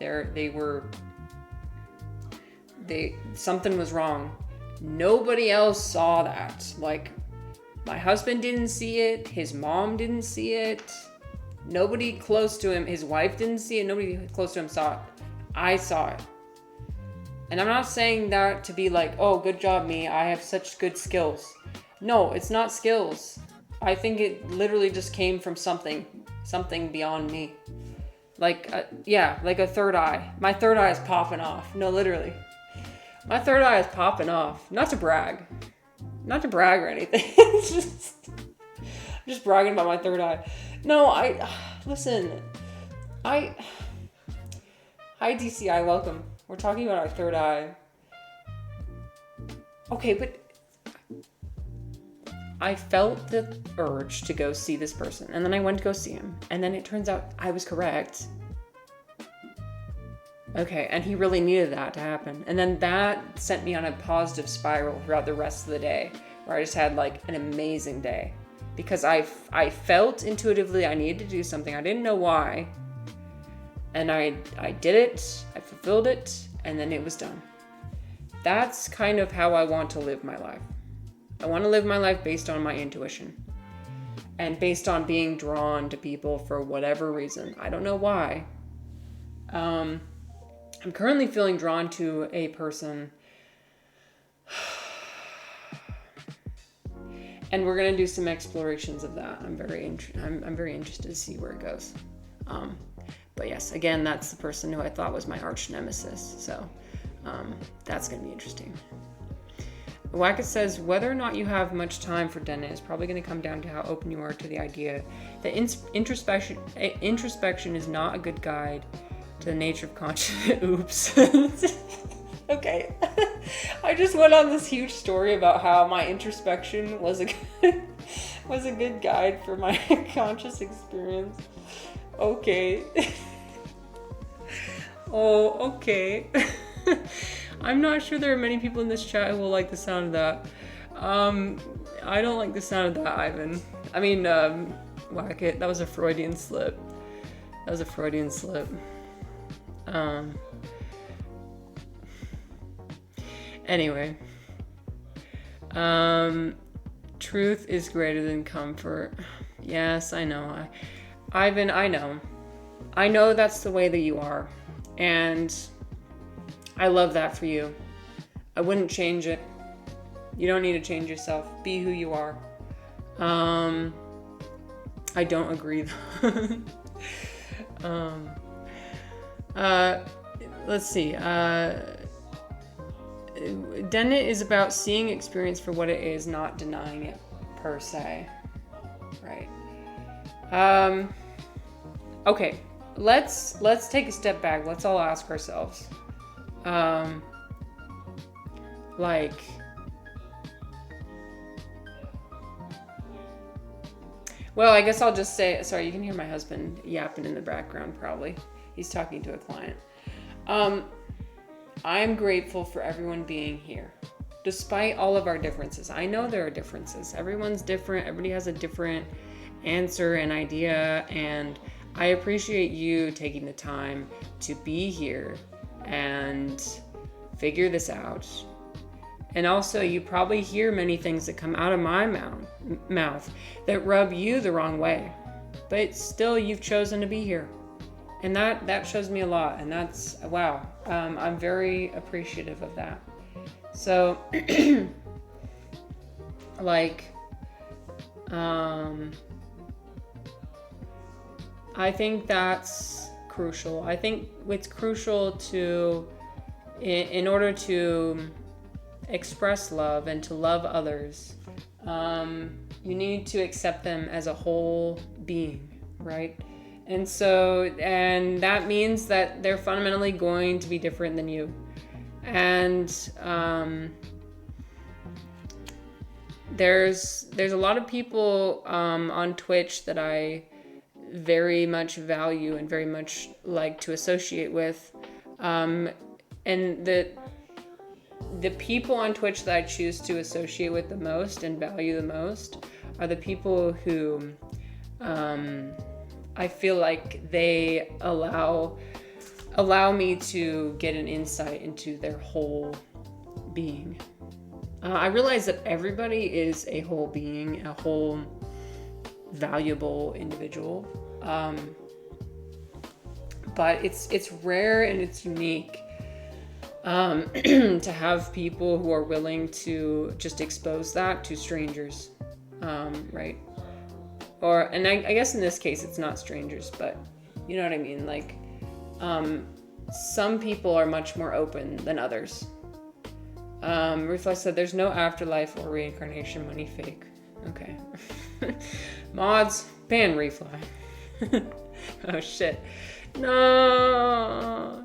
Something was wrong. Nobody else saw that. Like, my husband didn't see it. His mom didn't see it. Nobody close to him. His wife didn't see it. Nobody close to him saw it. I saw it. And I'm not saying that to be like, oh, good job, me. I have such good skills. No, it's not skills. I think it literally just came from something beyond me. Like a third eye. My third eye is popping off. No, literally. My third eye is popping off. Not to brag or anything. It's I'm just bragging about my third eye. No, listen. Hi DCI, welcome. We're talking about our third eye. Okay, but I felt the urge to go see this person, and then I went to go see him, and then it turns out I was correct. Okay, and he really needed that to happen. And then that sent me on a positive spiral throughout the rest of the day, where I just had like an amazing day. Because I felt intuitively I needed to do something. I didn't know why. And I did it, I fulfilled it, and then it was done. That's kind of how I want to live my life. I want to live my life based on my intuition. And based on being drawn to people for whatever reason. I don't know why. I'm currently feeling drawn to a person. And we're gonna do some explorations of that. I'm very interested to see where it goes. But yes, again, that's the person who I thought was my arch nemesis. So that's gonna be interesting. Wackett says, whether or not you have much time for Dennett is probably going to come down to how open you are to the idea that introspection is not a good guide to the nature of consciousness. Oops. Okay. I just went on this huge story about how my introspection was a good guide for my conscious experience. Okay. Oh, okay. I'm not sure there are many people in this chat who will like the sound of that. I don't like the sound of that, Ivan. I mean, Wackett, that was a Freudian slip. Anyway. Truth is greater than comfort. Yes, I know. Ivan, I know. I know that's the way that you are. And I love that for you. I wouldn't change it. You don't need to change yourself. Be who you are. I don't agree. Let's see. Dennett is about seeing experience for what it is, not denying it per se. Right. Okay. Let's take a step back. Let's all ask ourselves. Well, I guess I'll just say, sorry, you can hear my husband yapping in the background probably. He's talking to a client. I'm grateful for everyone being here, despite all of our differences. I know there are differences. Everyone's different. Everybody has a different answer and idea, and I appreciate you taking the time to be here and figure this out And also, you probably hear many things that come out of my mouth that rub you the wrong way. But still, you've chosen to be here. And that shows me a lot. And that's, wow. I'm very appreciative of that. So, like, I think that's crucial. I think it's crucial to, in order to express love and to love others, you need to accept them as a whole being, right? And that means that they're fundamentally going to be different than you. And there's a lot of people on Twitch that I very much value and very much like to associate with, and the people on Twitch that I choose to associate with the most and value the most are the people who I feel like they allow me to get an insight into their whole being. I realize that everybody is a whole being, a whole valuable individual. But it's rare and it's unique to have people who are willing to just expose that to strangers, right? And I guess in this case it's not strangers, but you know what I mean? Like, some people are much more open than others. Reflex said there's no afterlife or reincarnation, money fake. Okay. Mods, ban Refly. Oh shit. No.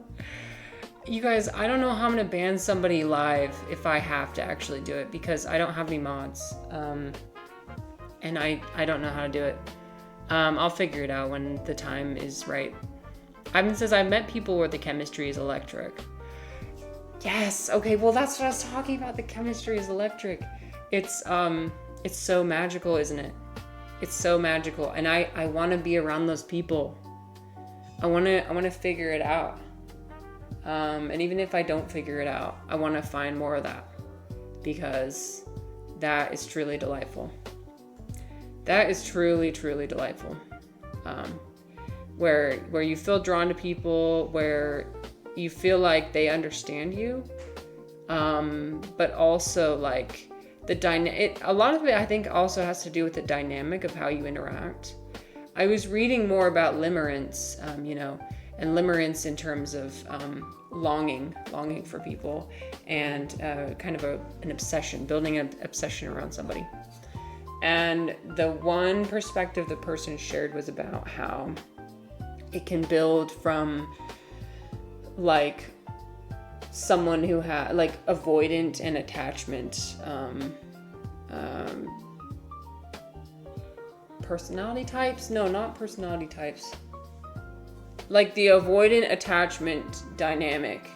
You guys, I don't know how I'm gonna ban somebody live if I have to actually do it, because I don't have any mods. And I don't know how to do it. I'll figure it out when the time is right. Ivan says, I've met people where the chemistry is electric. Yes, okay, well that's what I was talking about. The chemistry is electric. It's so magical, isn't it? It's so magical. And I wanna be around those people. I wanna figure it out. And even if I don't figure it out, I wanna find more of that, because that is truly delightful. That is truly, truly delightful. Where you feel drawn to people, where you feel like they understand you, but also like a lot of it I think also has to do with the dynamic of how you interact. I was reading more about limerence, and limerence in terms of longing for people, and kind of an obsession, building an obsession around somebody. And the one perspective the person shared was about how it can build from like someone who had like avoidant and attachment personality types. No, not personality types. Like the avoidant attachment dynamic,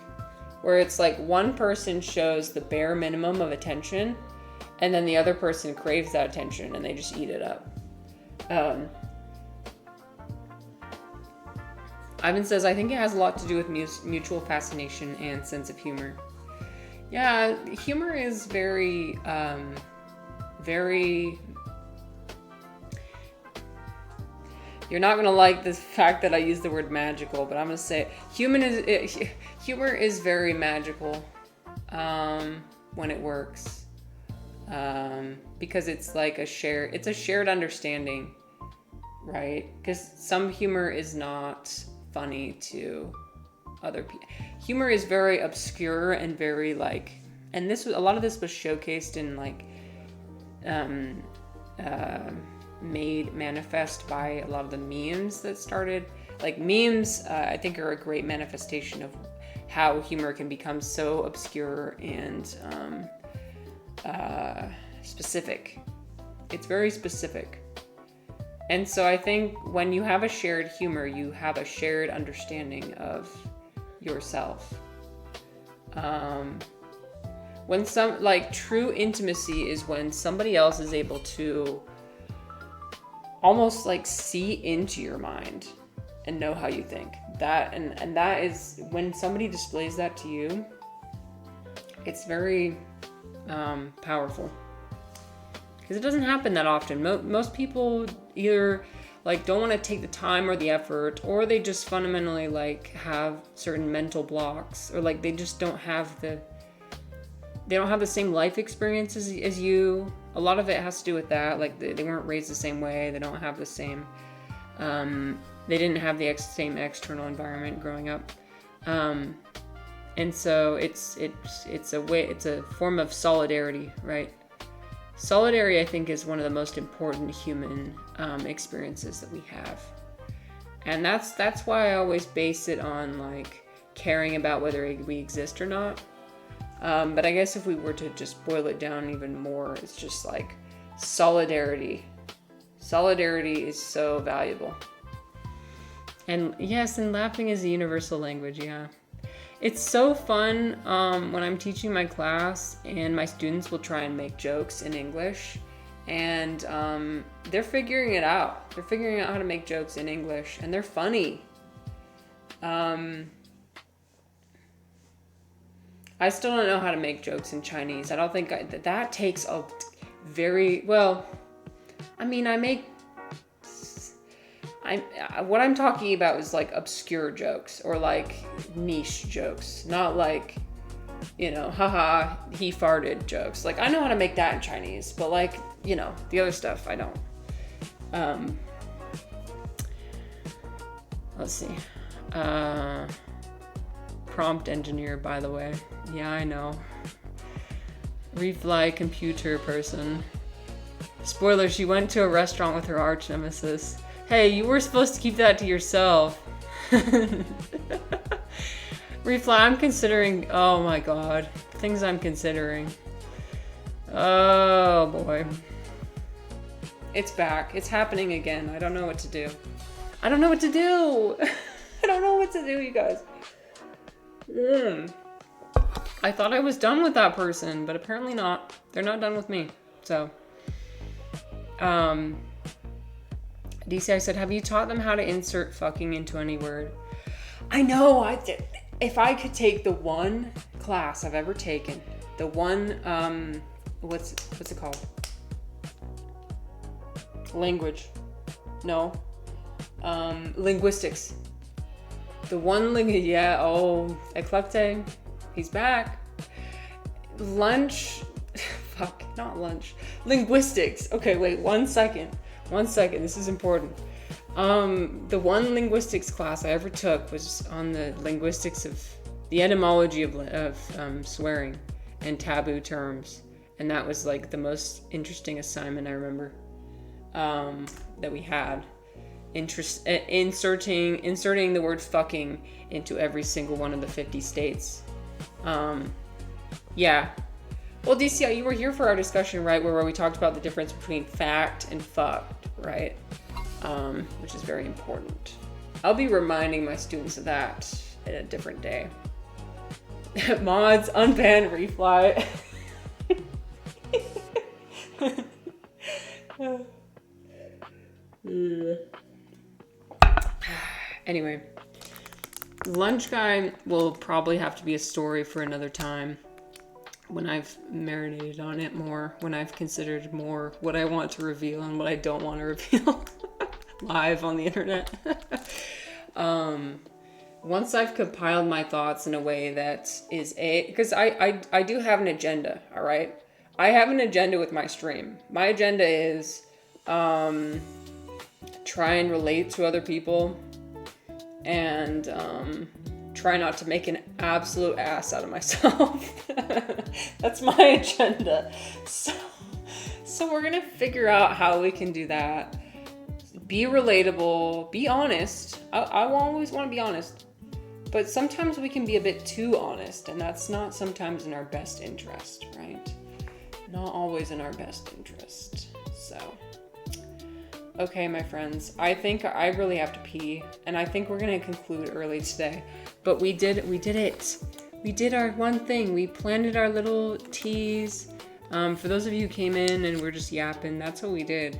where it's like one person shows the bare minimum of attention, and then the other person craves that attention and they just eat it up. Ivan says, I think it has a lot to do with mutual fascination and sense of humor. Yeah, humor is very, very... You're not going to like the fact that I use the word magical, but I'm going to say humor is very magical when it works. Because it's like a shared understanding, right? Because some humor is not funny to other people. Humor is very obscure and very like, and a lot of this was showcased in like, made manifest by a lot of the memes that started. Like memes, I think are a great manifestation of how humor can become so obscure and specific. It's very specific. And so I think when you have a shared humor, you have a shared understanding of yourself. When true intimacy is when somebody else is able to almost like see into your mind and know how you think. And that is when somebody displays that to you, it's very powerful. Because it doesn't happen that often. Most people either like don't want to take the time or the effort, or they just fundamentally like have certain mental blocks, or like they just don't have the same life experiences as you. A lot of it has to do with that. Like they weren't raised the same way. They don't have the same. They didn't have the same external environment growing up, and so it's a form of solidarity, right? Solidarity, I think, is one of the most important human experiences that we have, and that's why I always base it on like caring about whether we exist or not. But I guess if we were to just boil it down even more, it's just like solidarity. Solidarity is so valuable. And yes, and laughing is a universal language, yeah. It's so fun when I'm teaching my class and my students will try and make jokes in English. And they're figuring it out. They're figuring out how to make jokes in English, and they're funny. I still don't know how to make jokes in Chinese. I don't think that takes a very, well, I mean, what I'm talking about is like obscure jokes or like niche jokes, not like, haha, he farted jokes. Like I know how to make that in Chinese, but like, the other stuff I don't. Let's see. Prompt engineer, by the way. Yeah, I know. Refly computer person. Spoiler, she went to a restaurant with her arch nemesis. Hey, you were supposed to keep that to yourself. Refly, I'm considering, oh my god. Things I'm considering. Oh boy. It's back. It's happening again. I don't know what to do. I don't know what to do, you guys. I thought I was done with that person, but apparently not. They're not done with me. So, DC, I said, have you taught them how to insert fucking into any word? I know. If I could take the one class I've ever taken, the one, what's it called? Language. No. Linguistics. The one Eclecte, he's back. Linguistics. Okay, wait, one second, this is important. The one linguistics class I ever took was on the linguistics of the etymology of swearing and taboo terms, and that was like the most interesting assignment I remember that we had. Inserting the word fucking into every single one of the 50 states. Yeah. Well, DCI, you were here for our discussion, right? Where we talked about the difference between fact and fucked, right? Which is very important. I'll be reminding my students of that at a different day. Mods, unban Refly. Anyway, lunch guy will probably have to be a story for another time when I've marinated on it more, when I've considered more what I want to reveal and what I don't want to reveal live on the internet. Once I've compiled my thoughts in a way that is because I do have an agenda, all right? I have an agenda with my stream. My agenda is try and relate to other people and try not to make an absolute ass out of myself. That's my agenda. So we're gonna figure out how we can do that. Be relatable, be honest. I always want to be honest, but sometimes we can be a bit too honest, and that's not sometimes in our best interest, right? Not always in our best interest. So okay, my friends, I think I really have to pee, and I think we're gonna conclude early today. But we did it. We did our one thing. We planted our little teas. For those of you who came in and we're just yapping, that's what we did.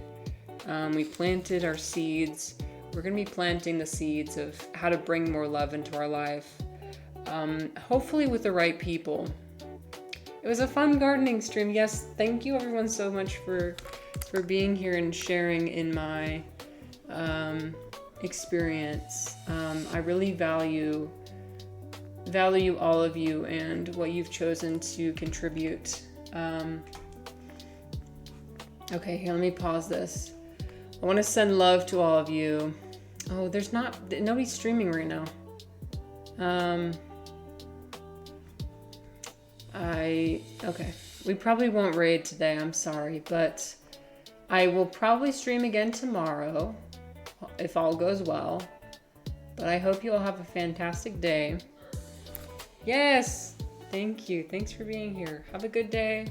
We planted our seeds. We're gonna be planting the seeds of how to bring more love into our life. Hopefully with the right people. It was a fun gardening stream. Yes, thank you everyone so much for being here and sharing in my experience. I really value all of you and what you've chosen to contribute. Okay, here, let me pause this. I want to send love to all of you. Oh, nobody's streaming right now. Okay. We probably won't raid today, I'm sorry, but I will probably stream again tomorrow if all goes well. But I hope you all have a fantastic day. Yes! Thank you. Thanks for being here. Have a good day.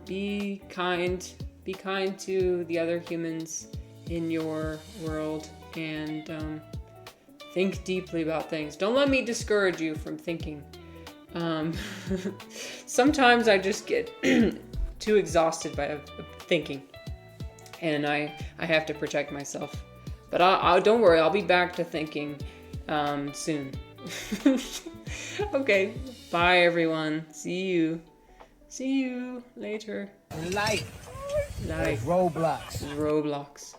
Be kind. Be kind to the other humans in your world and think deeply about things. Don't let me discourage you from thinking. Sometimes I just get too exhausted by thinking, and I have to protect myself. But don't worry, I'll be back to thinking soon. Okay, bye everyone. See you later. Life. Roblox.